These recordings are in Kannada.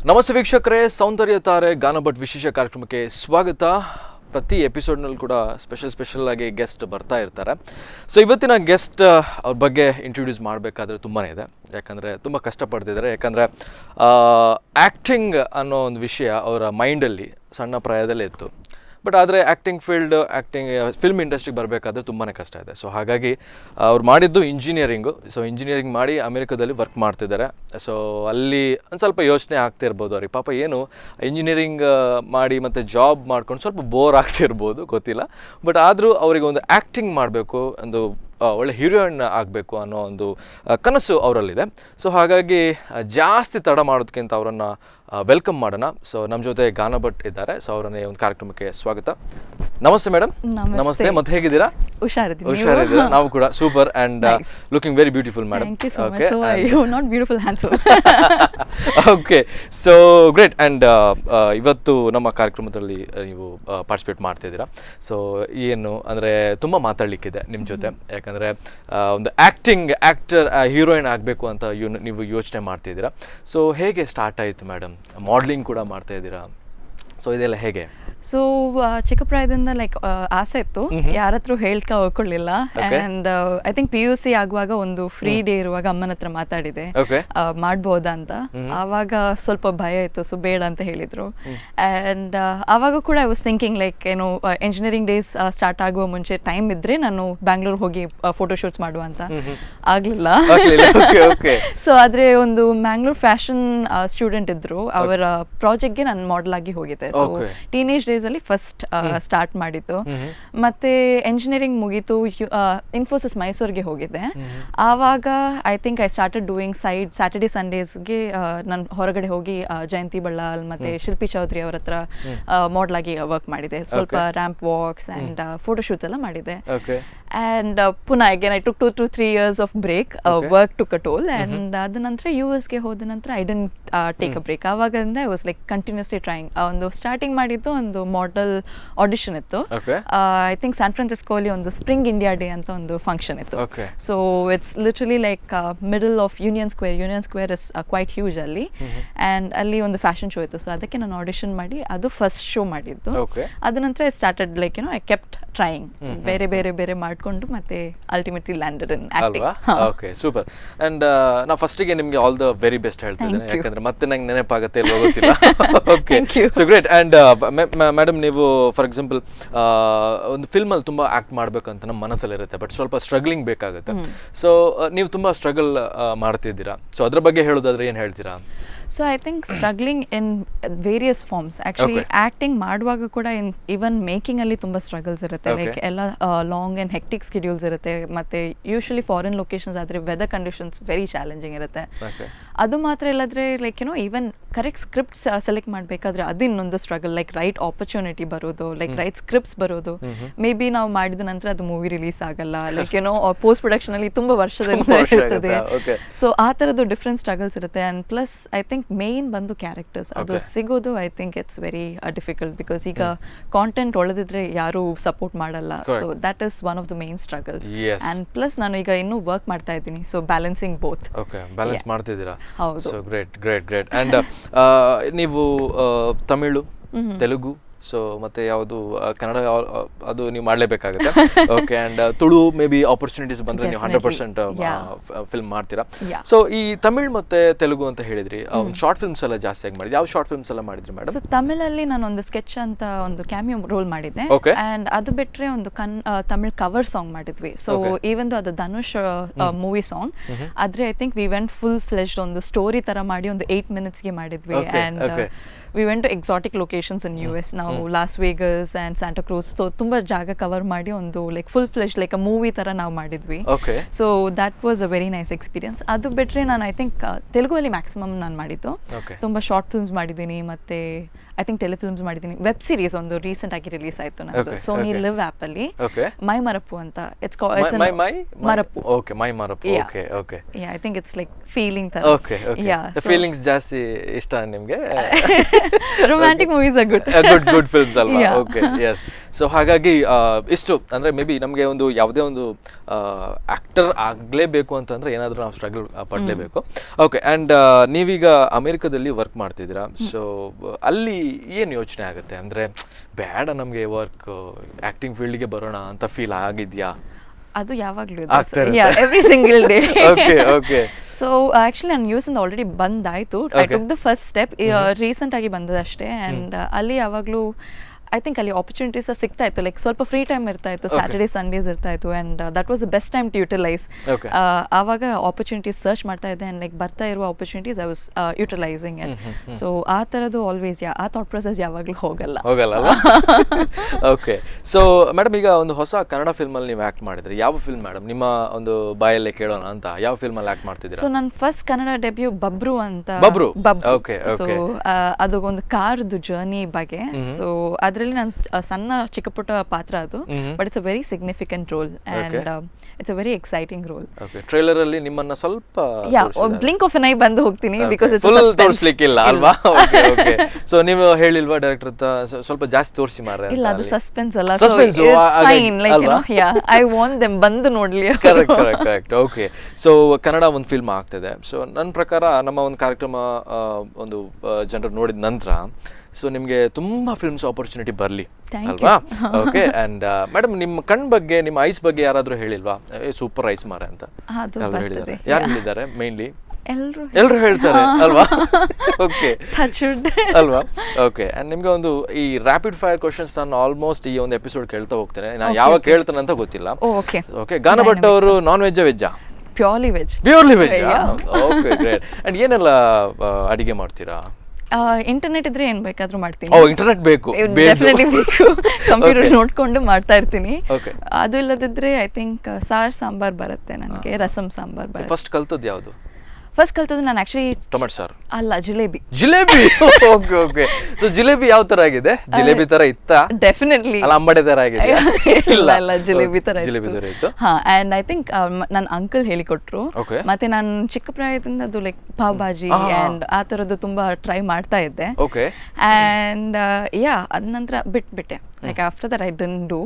ನಮಸ್ತೆ ವೀಕ್ಷಕರೇ, ಸೌಂದರ್ಯ ತಾರೆ ಗಾನಭಟ್ ವಿಶೇಷ ಕಾರ್ಯಕ್ರಮಕ್ಕೆ ಸ್ವಾಗತ. ಪ್ರತಿ ಎಪಿಸೋಡ್ನಲ್ಲಿ ಕೂಡ ಸ್ಪೆಷಲ್ ಆಗಿ ಗೆಸ್ಟ್ ಬರ್ತಾ ಇರ್ತಾರೆ. ಸೊ ಇವತ್ತಿನ ಗೆಸ್ಟ್ ಅವ್ರ ಬಗ್ಗೆ ಇಂಟ್ರೊಡ್ಯೂಸ್ ಮಾಡಬೇಕಾದ್ರೆ ತುಂಬಾ ಇದೆ, ಯಾಕಂದರೆ ತುಂಬ ಕಷ್ಟಪಡ್ತಿದ್ದಾರೆ. ಯಾಕಂದರೆ ಆ್ಯಕ್ಟಿಂಗ್ ಅನ್ನೋ ಒಂದು ವಿಷಯ ಅವರ ಮೈಂಡಲ್ಲಿ ಸಣ್ಣ ಪ್ರಾಯದಲ್ಲೇ ಇತ್ತು. ಬಟ್ ಆದರೆ ಆ್ಯಕ್ಟಿಂಗ್ ಫಿಲ್ಮ್ ಇಂಡಸ್ಟ್ರಿಗೆ ಬರಬೇಕಾದ್ರೆ ತುಂಬಾ ಕಷ್ಟ ಇದೆ. ಸೊ ಹಾಗಾಗಿ ಅವ್ರು ಮಾಡಿದ್ದು ಇಂಜಿನಿಯರಿಂಗು. ಸೊ ಇಂಜಿನಿಯರಿಂಗ್ ಮಾಡಿ ಅಮೆರಿಕದಲ್ಲಿ ವರ್ಕ್ ಮಾಡ್ತಿದ್ದಾರೆ. ಸೊ ಅಲ್ಲಿ ಒಂದು ಸ್ವಲ್ಪ ಯೋಚನೆ ಆಗ್ತಿರ್ಬೋದು ಅವ್ರಿಗೆ, ಪಾಪ ಏನು ಇಂಜಿನಿಯರಿಂಗ್ ಮಾಡಿ ಮತ್ತು ಜಾಬ್ ಮಾಡ್ಕೊಂಡು ಸ್ವಲ್ಪ ಬೋರ್ ಆಗ್ತಿರ್ಬೋದು, ಗೊತ್ತಿಲ್ಲ. ಬಟ್ ಆದರೂ ಅವರಿಗೆ ಒಂದು ಆ್ಯಕ್ಟಿಂಗ್ ಮಾಡಬೇಕು, ಒಂದು ಒಳ್ಳೆ ಹೀರೋಯಿನ್ ಆಗಬೇಕು ಅನ್ನೋ ಒಂದು ಕನಸು ಅವರಲ್ಲಿದೆ. ಸೊ ಹಾಗಾಗಿ ಜಾಸ್ತಿ ತಡ ಮಾಡೋದಕ್ಕಿಂತ ಅವರನ್ನು ವೆಲ್ಕಮ್ ಮಾಡೋಣ. ಸೊ ನಮ್ಮ ಜೊತೆ ಗಾನಭಟ್ ಇದ್ದಾರೆ. ಸೊ ಅವರನ್ನೇ ಒಂದು ಕಾರ್ಯಕ್ರಮಕ್ಕೆ ಸ್ವಾಗತ. ನಮಸ್ತೆ ಮೇಡಮ್. ನಮಸ್ತೆ. ಮತ್ತೆ ಹೇಗಿದ್ದೀರಾ? ಹುಷಾರಿದ್ದೀರಾ? ನಾವು ಕೂಡ super and looking very beautiful madam. Okay, so great. And ಇವತ್ತು ನಮ್ಮ ಕಾರ್ಯಕ್ರಮದಲ್ಲಿ ನೀವು ಪಾರ್ಟಿಸಿಪೇಟ್ ಮಾಡ್ತಿದ್ದೀರಾ. ಸೊ ಏನು ಅಂದರೆ ತುಂಬ ಮಾತಾಡಲಿಕ್ಕಿದೆ ನಿಮ್ಮ ಜೊತೆ. ಯಾಕಂದರೆ ಒಂದು ಆ್ಯಕ್ಟರ್ ಹೀರೋಯಿನ್ ಆಗಬೇಕು ಅಂತ ನೀವು ಯೋಚನೆ ಮಾಡ್ತಿದ್ದೀರಾ. ಸೊ ಹೇಗೆ ಸ್ಟಾರ್ಟ್ ಆಯಿತು ಮೇಡಮ್? ಮಾಡಲಿಂಗ್ ಕೂಡ ಮಾಡ್ತಾ ಇದ್ದೀರಾ. ಸೊ ಇದೆಲ್ಲ ಹೇಗೆ? ಸೊ ಚಿಕ್ಕ ಪ್ರಾಯದಿಂದ ಲೈಕ್ ಆಸೆ ಇತ್ತು, ಯಾರ ಹತ್ರ ಹೇಳ್ಕೊಳ್ಳಿಲ್ಲ. ಆ್ಯಂಡ್ ಐ ಥಿಂಕ್ PUC ಆಗುವಾಗ ಒಂದು ಫ್ರೀ ಡೇ ಇರುವಾಗ ಅಮ್ಮನ ಹತ್ರ ಮಾತಾಡಿದೆ ಮಾಡ್ಬೋದಾ ಅಂತ. ಆವಾಗ ಸ್ವಲ್ಪ ಭಯ ಇತ್ತು, ಸೊ ಬೇಡ ಅಂತ ಹೇಳಿದ್ರು. ಆ್ಯಂಡ್ ಆವಾಗ ಕೂಡ ಐ ವಾಸ್ ಥಿಂಕಿಂಗ್ ಲೈಕ್ ಏನು ಇಂಜಿನಿಯರಿಂಗ್ ಡೇಸ್ ಸ್ಟಾರ್ಟ್ ಆಗುವ ಮುಂಚೆ ಟೈಮ್ ಇದ್ರೆ ನಾನು ಬ್ಯಾಂಗ್ಳೂರ್ ಹೋಗಿ ಫೋಟೋಶೂಟ್ಸ್ ಮಾಡುವ ಅಂತ. ಆಗ್ಲಿಲ್ಲ. ಸೊ ಆದ್ರೆ ಒಂದು ಮ್ಯಾಂಗ್ಳೂರ್ ಫ್ಯಾಷನ್ ಸ್ಟೂಡೆಂಟ್ ಇದ್ರು, ಅವರ ಪ್ರಾಜೆಕ್ಟ್ಗೆ ನಾನು ಮಾಡೆಲ್ ಆಗಿ ಹೋಗಿದ್ದೆ. ಸೊ ಟೀನೇಜ್ ಡೇಸ್ ಅಲ್ಲಿ ಫಸ್ಟ್ ಸ್ಟಾರ್ಟ್ ಮಾಡಿದ್ದು. ಮತ್ತೆ ಎಂಜಿನಿಯರಿಂಗ್ ಮುಗೀತು, ಇನ್ಫೋಸಿಸ್ ಮೈಸೂರಿಗೆ ಹೋಗಿದ್ದೆ. ಆವಾಗ I think I started doing side Saturday ಸಂಡೇಸ್ಗೆ ನಾನು ಹೊರಗಡೆ ಹೋಗಿ ಜಯಂತಿ ಬಳ್ಳಾಲ್ ಮತ್ತೆ ಶಿಲ್ಪಿ ಚೌಧರಿ ಅವ್ರ ಹತ್ರ ಮಾಡೆಲ್ ಆಗಿ ವರ್ಕ್ ಮಾಡಿದೆ. ಸ್ವಲ್ಪ ರ್ಯಾಂಪ್ ವಾಕ್ಸ್ ಅಂಡ್ ಫೋಟೋಶೂಟ್ಸ್ ಎಲ್ಲ ಮಾಡಿದೆ. And ಪುನಃ again I took 2 to 3 years of break. Work took a toll. And ಅದ ನಂತರ USಗೆ ಹೋದ ನಂತರ I didn't take a break. ಆವಾಗಿಂದ I was like continuously trying. ಒಂದು ಸ್ಟಾರ್ಟಿಂಗ್ ಮಾಡಿದ್ದು ಒಂದು ಮಾಡೆಲ್ ಆಡಿಷನ್ ಇತ್ತು. I think ಸ್ಯಾನ್ ಫ್ರಾನ್ಸಿಸ್ಕೋಲಿ ಒಂದು ಸ್ಪ್ರಿಂಗ್ ಇಂಡಿಯಾ ಡೇ ಅಂತ ಒಂದು ಫಂಕ್ಷನ್ ಇತ್ತು. So it's literally like middle of Union Square is quite huge ಅಲ್ಲಿ. ಆ್ಯಂಡ್ ಅಲ್ಲಿ ಒಂದು ಫ್ಯಾಷನ್ ಶೋ ಇತ್ತು. ಸೊ ಅದಕ್ಕೆ ನಾನು ಆಡಿಷನ್ ಮಾಡಿ ಅದು ಫಸ್ಟ್ ಶೋ ಮಾಡಿದ್ದು. ಅದ ನಂತರ I started like I kept trying, ಬೇರೆ ಮಾಡ್ಕೊಂಡು ಮತ್ತೆ ultimately landed in acting. Okay, super. And ನಾ ಫಸ್ಟಿಗೆ ನಿಮಗೆ ಆಲ್ ದ ವೆರಿ ಬೆಸ್ಟ್ ಹೇಳ್ತಿದ್ದೇನೆ, ಯಾಕಂದ್ರೆ ಮತ್ತೆ ನಂಗೆ ನೆನಪಾಗುತ್ತೆ ಇಲ್ವೋ ಗೊತ್ತಿಲ್ಲ. Okay, so great. And madam, ನೀವು ಫಾರ್ ಎಕ್ಸಾಂಪಲ್ ಒಂದು ಫಿಲ್ಮಲ್ಲಿ ತುಂಬ ಆ್ಯಕ್ಟ್ ಮಾಡಬೇಕಂತ ನಮ್ಮ ಮನಸ್ಸಲ್ಲಿರುತ್ತೆ, ಬಟ್ ಸ್ವಲ್ಪ ಸ್ಟ್ರಗ್ಲಿಂಗ್ ಬೇಕಾಗುತ್ತೆ. ಸೊ ನೀವು ತುಂಬ ಸ್ಟ್ರಗಲ್ ಮಾಡ್ತಿದ್ದೀರಾ. ಸೊ ಅದ್ರ ಬಗ್ಗೆ ಹೇಳೋದಾದ್ರೆ ಏನು ಹೇಳ್ತೀರಾ? So I think struggling in various forms. Actually acting ಮಾಡುವಾಗ ಕೂಡ ಈವನ್ ಮೇಕಿಂಗಲ್ಲಿ ತುಂಬ ಸ್ಟ್ರಗಲ್ಸ್ ಇರುತ್ತೆ. ಲೈಕ್ ಎಲ್ಲ ಲಾಂಗ್ ಆ್ಯಂಡ್ ಹೆಕ್ಟಿಕ್ ಸ್ಕೆಡ್ಯೂಲ್ಸ್ ಇರುತ್ತೆ. ಮತ್ತು ಯೂಶ್ವಲಿ ಫಾರಿನ್ ಲೊಕೇಶನ್ಸ್ ಆದರೆ ವೆದರ್ ಕಂಡೀಷನ್ಸ್ ವೆರಿ ಚಾಲೆಂಜಿಂಗ್ ಇರುತ್ತೆ. ಅದು ಮಾತ್ರ ಇಲ್ಲದ್ರೆ like even correct scripts select ಮಾಡಬೇಕಾದ್ರೆ ಅದು ಇನ್ನೊಂದು ಸ್ಟ್ರಗಲ್. ಲೈಕ್ ರೈಟ್ ಆಪರ್ಚುನಿಟಿ ಬರೋದು, ಲೈಕ್ ರೈಟ್ ಸ್ಕ್ರಿಪ್ಟ್ಸ್ ಬರೋದು. ಮೇ ಬಿ ನಾವು ಮಾಡಿದ ನಂತರ ಅದು ಮೂವಿ ರಿಲೀಸ್ ಆಗಲ್ಲ, ಲೈಕ್ ಪೋಸ್ಟ್ ಪ್ರೊಡಕ್ಷನ್ ಅಲ್ಲಿ ತುಂಬ ವರ್ಷದಿಂದ ಇರ್ತದೆ. ಸೊ ಆ ಥರದ್ದು ಡಿಫ್ರೆಂಟ್ ಸ್ಟ್ರಗಲ್ಸ್ ಇರುತ್ತೆ. And plus I think main ಬಂದು ಕ್ಯಾರೆಕ್ಟರ್ಸ್ ಅದು ಸಿಗೋದು I think it's very difficult, because ಈಗ ಕಾಂಟೆಂಟ್ ಒಳದಿದ್ರೆ ಯಾರು ಸಪೋರ್ಟ್ ಮಾಡಲ್ಲ. So that is one of the main struggles. And plus ನಾನು ಈಗ ಇನ್ನೂ ವರ್ಕ್ ಮಾಡ್ತಾ ಇದ್ದೀನಿ, so balancing both. Okay, balance ಮಾಡ್ತಿದ್ದೀರಾ. ಹೌದು. So great. ಅಂಡ್ ನೀವು ತಮಿಳು, ತೆಲುಗು, ಸೊ ಮತ್ತೆ ಯಾವುದು ಕನ್ನಡ, ಅದು ನೀವು ಮಾಡಲೇಬೇಕಾಗುತ್ತೆ. Okay, and Tulu maybe opportunities ಬಂದರೆ ನೀವು 100% ಫಿಲ್ಮ್ ಮಾಡ್ತೀರಾ. ಸೊ ಈ ತಮಿಳ್ ಮತ್ತೆ ತೆಲುಗು ಅಂತ ಹೇಳಿದ್ರಿ, ಶಾರ್ಟ್ ಫಿಲ್ಮ್ಸ್ ಎಲ್ಲ ಜಾಸ್ತಿಯಾಗಿ ಮಾಡಿದ್ರಿ. ಯಾವ ಶಾರ್ಟ್ ಫಿಲ್ಮ್ಸ್ ಎಲ್ಲ ಮಾಡಿದ್ರಿ ಮೇಡಮ್? ಸೊ ತಮಿಳಲ್ಲಿ ನಾನು ಒಂದು ಸ್ಕೆಚ್ ಅಂತ ಒಂದು ಕ್ಯಾಮಿಯೋ ರೋಲ್ ಮಾಡಿದ್ದೆ. ಆ್ಯಂಡ್ ಅದು ಬಿಟ್ಟರೆ ಒಂದು ತಮಿಳ್ ಕವರ್ ಸಾಂಗ್ ಮಾಡಿದ್ವಿ. ಸೊ ಈವನ್ ಅದು ಧನುಷ್ ಮೂವಿ ಸಾಂಗ್, ಆದ್ರೆ I think we went full fleshed ಒಂದು ಸ್ಟೋರಿ ತರ ಮಾಡಿ ಒಂದು 8 minutesಗೆ ಮಾಡಿದ್ವಿ. And we went to exotic locations in US. ನಾವು Las Vegas and Santa Cruz, ತುಂಬ ಜಾಗ ಕವರ್ ಮಾಡಿ ಒಂದು like full flesh like a movie ಥರ ನಾವು ಮಾಡಿದ್ವಿ. So that was a very nice experience. ಅದು ಬಿಟ್ಟರೆ ನಾನು ಐ ಥಿಂಕ್ ತೆಲುಗುವಲ್ಲಿ ಮ್ಯಾಕ್ಸಿಮಮ್ ನಾನು ಮಾಡಿದ್ದು. ತುಂಬ ಶಾರ್ಟ್ ಫಿಲ್ಮ್ಸ್ ಮಾಡಿದ್ದೀನಿ. ಮತ್ತು ಐ ಥಿಂಕ್ ಟೆಲಿಫಿಲ್ಮ್ಸ್ ಮಾಡಿದ್ದೀನಿ. ವೆಬ್ ಸೀರೀಸ್ ಒಂದು ರೀಸೆಂಟ್ ಆಗಿ ರಿಲೀಸ್ ಆಯ್ತು ನಂದು ಸೋನಿ ಲಿವ್ ಆಪ್ ಅಲ್ಲಿ, ಮೈ ಮರಪ್ಪು ಅಂತ. It's Marappu. Okay, Mai Marappu. Okay okay. Yeah, I think it's like feeling ತರ. ಓಕೆ ಓಕೆ. ದ ಫೀಲಿಂಗ್ಸ್ ಜಾಸ್ತಿ ಇಷ್ಟ ನಿಮಗೆ? Romantic movies are good. Good films ಅಲ್ವಾ? Okay, yes. ಸೊ ಹಾಗಾಗಿ ಇಷ್ಟು ಅಂದ್ರೆ ಮೇ ಬಿ ನಮಗೆ ಒಂದು ಯಾವುದೇ ಒಂದು ಆಕ್ಟರ್ ಆಗಲೇಬೇಕು ಅಂತಂದ್ರೆ ಏನಾದರೂ ನಾವು ಸ್ಟ್ರಗಲ್ ಪಡಲೇಬೇಕು. ಓಕೆ. ಆ್ಯಂಡ್ ನೀವೀಗ ಅಮೆರಿಕದಲ್ಲಿ ವರ್ಕ್ ಮಾಡ್ತಿದ್ದೀರಾ. ಸೊ ಅಲ್ಲಿ ಏನು ಯೋಚನೆ ಆಗುತ್ತೆ ಅಂದರೆ ಬೇಡ ನಮಗೆ ವರ್ಕ್ ಆ್ಯಕ್ಟಿಂಗ್ ಫೀಲ್ಡ್ಗೆ ಬರೋಣ ಅಂತ ಫೀಲ್ ಆಗಿದೆಯಾ? ಅದು ಯಾವಾಗಲೂ every single day. Okay okay. So actually ನಾನು ಯು ಎಸ್ ಇಂದ ಆಲ್ರೆಡಿ ಬಂದಾಯಿತು. I took the first step. Recent ಆಗಿ ಬಂದದಷ್ಟೇ. ಆ್ಯಂಡ್ ಅಲ್ಲಿ ಯಾವಾಗಲೂ ಐ ಥಿಂಕ್ ಅಲ್ಲಿ ಆಪರ್ಚುನಿಟೀಸ್ ಸಿಗ್ತಾ ಇತ್ತು. ಲೈಕ್ ಸ್ವಲ್ಪ ಫ್ರೀ ಟೈಮ್ ಇರ್ತಾ ಇತ್ತು, ಸ್ಯಾಟರ್ಡೇ ಸಂಡೇಸ್ ಇರ್ತಾ ಇತ್ತು. And that was the best time to utilise. ಆವಾಗ ಆಪರ್ಚುನಿಟೀಸ್ ಸರ್ಚ್ ಮಾಡ್ತಾ ಇದ್ದೆ. ಆ್ಯಂಡ್ ಲೈಕ್ ಬರ್ತಾ ಇರುವ opportunities I was utilising. So ಆ ಥರದ್ದು ಆಲ್ವೇಸ್ ಆ ಥಾಟ್ ಪ್ರೊಸೆಸ್ ಯಾವಾಗಲೂ ಹೋಗಲ್ಲ. ಓಕೆ. ಸೊ ಮೇಡಮ್, ಈಗ ಒಂದು ಹೊಸ ಕನ್ನಡ ಫಿಲ್ಮಲ್ಲಿ ನೀವು ಆ್ಯಕ್ಟ್ ಮಾಡಿದ್ರಿ. ಯಾವ ಫಿಲ್ಮ್ ಮೇಡಮ್? ನಿಮ್ಮ ಒಂದು ಬಾಯಲ್ಲೇ ಕೇಳೋಣ ಅಂತ. ಯಾವ ಫಿಲ್ಮಲ್ಲಿ ಆ್ಯಕ್ಟ್ ಮಾಡ್ತಿದ್ದೀರಾ? ಸೊ ನನ್ನ ಫಸ್ಟ್ ಕನ್ನಡ ಡೆಬ್ಯೂ ಬಬ್ರು ಅಂತ. ಬಬ್ರು. ಓಕೆ. ಸೊ ಅದು ಒಂದು ಕಾರ್ದು ಜರ್ನಿ ಬಗ್ಗೆ. ಸೊ ಅದರಲ್ಲಿ ನಾನು ಸಣ್ಣ ಚಿಕ್ಕ ಪುಟ್ಟ ಪಾತ್ರ ಅದು, but it's a very significant role and it's a very exciting role. Okay. Trailer ಅಲ್ಲಿ ನಿಮ್ಮನ್ನ ಸ್ವಲ್ಪ ಬ್ಲಿಂಕ್ ಆಫ್ ಎನ್ ಐ ಬಂದು ಹೋಗ್ತೀನಿ, ಬಿಕಾಸ್ ಇಟ್ಸ್ ಫುಲ್ ತೋರಿಸಲಿಕ್ಕಿಲ್ಲ ಅಲ್ವಾ? Okay okay. ಸೊ ನೀವು ಹೇಳಿಲ್ವಾ ಡೈರೆಕ್ಟರ್ ಹತ್ರ ಸ್ವಲ್ಪ ಜಾಸ್ತಿ ತೋರಿಸಿ ಮಾರ್ರೆ? ಇಲ್ಲ, ಅದು ಸಸ್ಪೆನ್ಸ್ ಅಲ್ಲ. Suspense fine. Like you know, yeah, I want them ಬಂದು ನೋಡ್ಲಿ. Correct correct correct. Okay. So Kannada ಒಂದು ಫಿಲ್ಮ್ ಆಗ್ತಿದೆ. ಸೊ ನನ್ನ ಪ್ರಕಾರ ನಮ್ಮ ಒಂದು ಕಾರ್ಯಕ್ರಮ ಒಂದು ಜನರು ನೋಡಿದ ನಂತರ ಸೊ ನಿಮಗೆ ತುಂಬ ಫಿಲ್ಮ್ಸ್ ಆಪರ್ಚುನಿಟಿ ಬರಲಿ ಅಲ್ವಾ? ಓಕೆ. ಆ್ಯಂಡ್ ಮೇಡಮ್, ನಿಮ್ಮ ಕಣ್ ಬಗ್ಗೆ, ನಿಮ್ಮ ಐಸ್ ಬಗ್ಗೆ ಯಾರಾದರೂ ಹೇಳಿಲ್ವಾ? ಸೂಪರ್ ಐಸ್ ಮಾರೆ ಅಂತ ಹೇಳಿದ್ದಾರೆ. ಯಾರು ಹೇಳಿದ್ದಾರೆ ಮೇನ್ಲಿ? ಎಲ್ಲರೂ ಹೇಳ್ತಾರೆ ಅಲ್ವಾ? ಓಕೆ ಅಲ್ವಾ? ಓಕೆ. ಆ್ಯಂಡ್ ನಿಮಗೆ ಒಂದು ಈ ರ್ಯಾಪಿಡ್ ಫೈರ್ ಕ್ವಶನ್ಸ್ ನಾನು ಆಲ್ಮೋಸ್ಟ್ ಈ ಒಂದು ಎಪಿಸೋಡ್ ಕೇಳ್ತಾ ಹೋಗ್ತೇನೆ. ನಾನು ಯಾವಾಗ ಕೇಳ್ತೇನೆ ಅಂತ ಗೊತ್ತಿಲ್ಲ. ಓಕೆ. ಗಾನ ಭಟ್ ಅವರು ನಾನ್ ವೆಜ್ಜಾ ವೆಜ್ಜಾ? Purely veg. Purely veg. Okay, great. And ಏನೆಲ್ಲ ಅಡಿಗೆ ಮಾಡ್ತೀರಾ? ಇಂಟರ್ನೆಟ್ ಇದ್ರೆ ಏನ್ ಬೇಕಾದ್ರೂ ಮಾಡ್ತೀನಿ. ಇಂಟರ್ನೆಟ್ ಬೇಕು, ಕಂಪ್ಯೂಟರ್ ನೋಡ್ಕೊಂಡು ಮಾಡ್ತಾ ಇರ್ತೀನಿ. ಅದು ಇಲ್ಲದಿದ್ರೆ ಐ ಥಿಂಕ್ ಸಾಂಬಾರ್ ಬರುತ್ತೆ ನನಗೆ, ರಸಂ ಸಾಂಬಾರ್ ಬರುತ್ತೆ. ಫಸ್ಟ್ ಕಲ್ತದ್ದು ಯಾವುದು? ಫಸ್ಟ್ ಕಲ್ತದ್ದು ನಾನು ಆಕ್ಚುಲಿ ಟೊಮೆಟೊ ಸಾರು ಅಲ್ಲ, jalebi. Okay okay. So jalebi ಯಾವ ತರ ಆಗಿದೆ? ಜಿಲೇಬಿ ತರ ಇತ್ತಾ? ಡೆಫಿನೆಟ್ಲಿ. ಅಲ್ಲ, ಅಂಬಡೆ ತರ ಆಗಿದೆ? ಇಲ್ಲ, ಜಿಲೇಬಿ ತರ ಇತ್ತು. ಹಾ. ಅಂಡ್ ಐ ಥಿಂಕ್ ನನ್ನ ಅಂಕಲ್ ಹೇಳಿಕೊಟ್ರು. ಮತ್ತೆ ನಾನು ಚಿಕ್ಕ ಪ್ರಾಯದಿಂದ ಅದು ಲೈಕ್ ಪಾವ್ ಭಾಜಿ ಅಂಡ್ ಆ ತರದ್ದು ತುಂಬಾ ಟ್ರೈ ಮಾಡ್ತಾ ಇದ್ದೆ. ಅಂಡ್ ಯಾ, ಅದ ನಂತರ ಬಿಟ್ಬಿಟ್ಟೆ. Like after that I didn't do.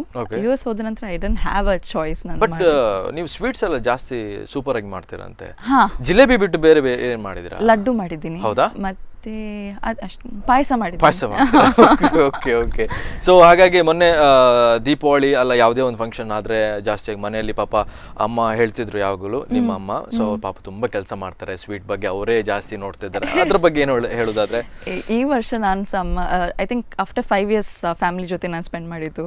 US ಹೋದ ನಂತರ I didn't have a choice. But ನೀವು ಸ್ವೀಟ್ಸ್ ಎಲ್ಲ ಜಾಸ್ತಿ ಸೂಪರ್ ಆಗಿ ಮಾಡ್ತೀರಂತೆ. ಜಿಲೇಬಿ ಬಿಟ್ಟು ಬೇರೆ ಏನ್ ಮಾಡಿದಿರಾ? ಲಡ್ಡು ಮಾಡಿದ್ದೀನಿ. ಹೌದಾ? ಮತ್ತೆ ಅಷ್ಟು ಪಾಯಸ ಮಾಡಿದ್ದೀನಿ. Okay okay. ಸೊ ಹಾಗಾಗಿ ಮೊನ್ನೆ ದೀಪಾವಳಿ ಅಲ್ಲ ಯಾವುದೇ ಒಂದು ಫಂಕ್ಷನ್ ಆದ್ರೆ ಜಾಸ್ತಿಯಾಗಿ ಮನೆಯಲ್ಲಿ ಪಾಪ ಅಮ್ಮ ಹೇಳ್ತಿದ್ರು ಯಾವಾಗಲೂ, ನಿಮ್ಮ ಅಮ್ಮ. ಸೊ ಪಾಪ ತುಂಬಾ ಕೆಲಸ ಮಾಡ್ತಾರೆ, ಸ್ವೀಟ್ ಬಗ್ಗೆ ಅವರೇ ಜಾಸ್ತಿ ನೋಡ್ತಿದ್ದಾರೆ. ಅದ್ರ ಬಗ್ಗೆ ಏನು ಹೇಳೋದಾದ್ರೆ? ಈ ವರ್ಷ ನಾನು I think after 5 years family ಜೊತೆ ನಾನು ಸ್ಪೆಂಡ್ ಮಾಡಿದ್ದು.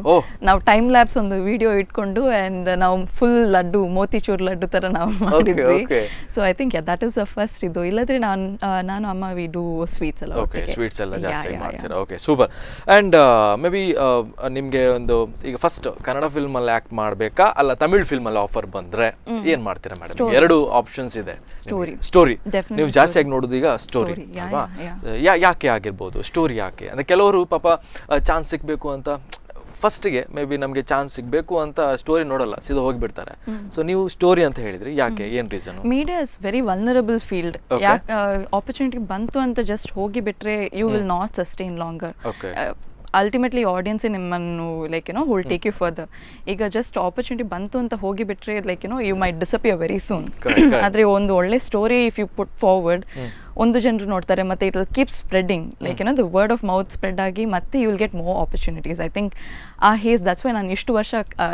ನಾವು ಟೈಮ್ ಲ್ಯಾಬ್ಸ್ ಒಂದು ವಿಡಿಯೋ ಇಟ್ಕೊಂಡು ಅಂಡ್ ನಾವು ಫುಲ್ ಲಡ್ಡು, ಮೋತಿಚೂರ್ ಲಡ್ಡು ತರ ನಾವು ಮಾಡಿದ್ವಿ. So I think that is the first ಇದು. ಇಲ್ಲದ್ರೆ ನಾನು ಅಮ್ಮ ವಿ ಡೂ ಸ್ವೀಟ್ಸ್ ಎಲ್ಲ. ಓಕೆ, ಸ್ವೀಟ್ಸ್ ಎಲ್ಲ ಜಾಸ್ತಿ ಮಾಡ್ತೀರಾ. Okay, super. And may be ನಿಮಗೆ ಒಂದು ಈಗ ಫಸ್ಟ್ ಕನ್ನಡ ಫಿಲ್ಮಲ್ಲಿ ಆ್ಯಕ್ಟ್ ಮಾಡಬೇಕಾ ಅಲ್ಲ ತಮಿಳ್ ಫಿಲ್ಮಲ್ಲಿ ಆಫರ್ ಬಂದರೆ ಏನು ಮಾಡ್ತೀರಾ ಮೇಡಮ್? 2 ಆಪ್ಷನ್ಸ್ ಇದೆ. ಸ್ಟೋರಿ ನೀವು ಜಾಸ್ತಿಯಾಗಿ ನೋಡೋದು ಈಗ ಸ್ಟೋರಿ ಅಲ್ವಾ? ಯಾಕೆ ಆಗಿರ್ಬೋದು ಸ್ಟೋರಿ ಯಾಕೆ ಅಂದರೆ ಕೆಲವರು ಪಾಪ ಚಾನ್ಸ್ ಸಿಗಬೇಕು ಅಂತ ಫಸ್ಟಿಗೆ ಮೇ ಬಿ ನಮಗೆ ಚಾನ್ಸ್ ಸಿಗಬೇಕು ಅಂತ ಸ್ಟೋರಿ ನೋಡಲ್ಲ, ಸೀದಾ ಹೋಗಿಬಿಡ್ತಾರೆ. ಸೊ ನೀವು ಸ್ಟೋರಿ ಅಂತ ಹೇಳಿದ್ರಿ, ಯಾಕೆ, ಏನು reason? Media is very vulnerable field. Opportunity ಬಂತು ಅಂತ ಜಸ್ಟ್ ಹೋಗಿ ಬಿಟ್ರೆ you will not sustain longer. Ultimately ಆಡಿಯನ್ಸೇ ನಿಮ್ಮನ್ನು like you know will take you further. ಈಗ ಜಸ್ಟ್ ಆಪರ್ಚುನಿಟಿ ಬಂತು ಅಂತ ಹೋಗಿ ಬಿಟ್ರೆ like you know you might disappear very soon. ಆದರೆ ಒಂದು ಒಳ್ಳೆ story if you put forward, ಒಂದು ಜನರು ನೋಡ್ತಾರೆ, ಮತ್ತೆ it will keep spreading. Like you know the word of mouth spread ಆಗಿ ಮತ್ತೆ you will get more opportunities. I think that's why ನಾನು ಇಷ್ಟು ವರ್ಷ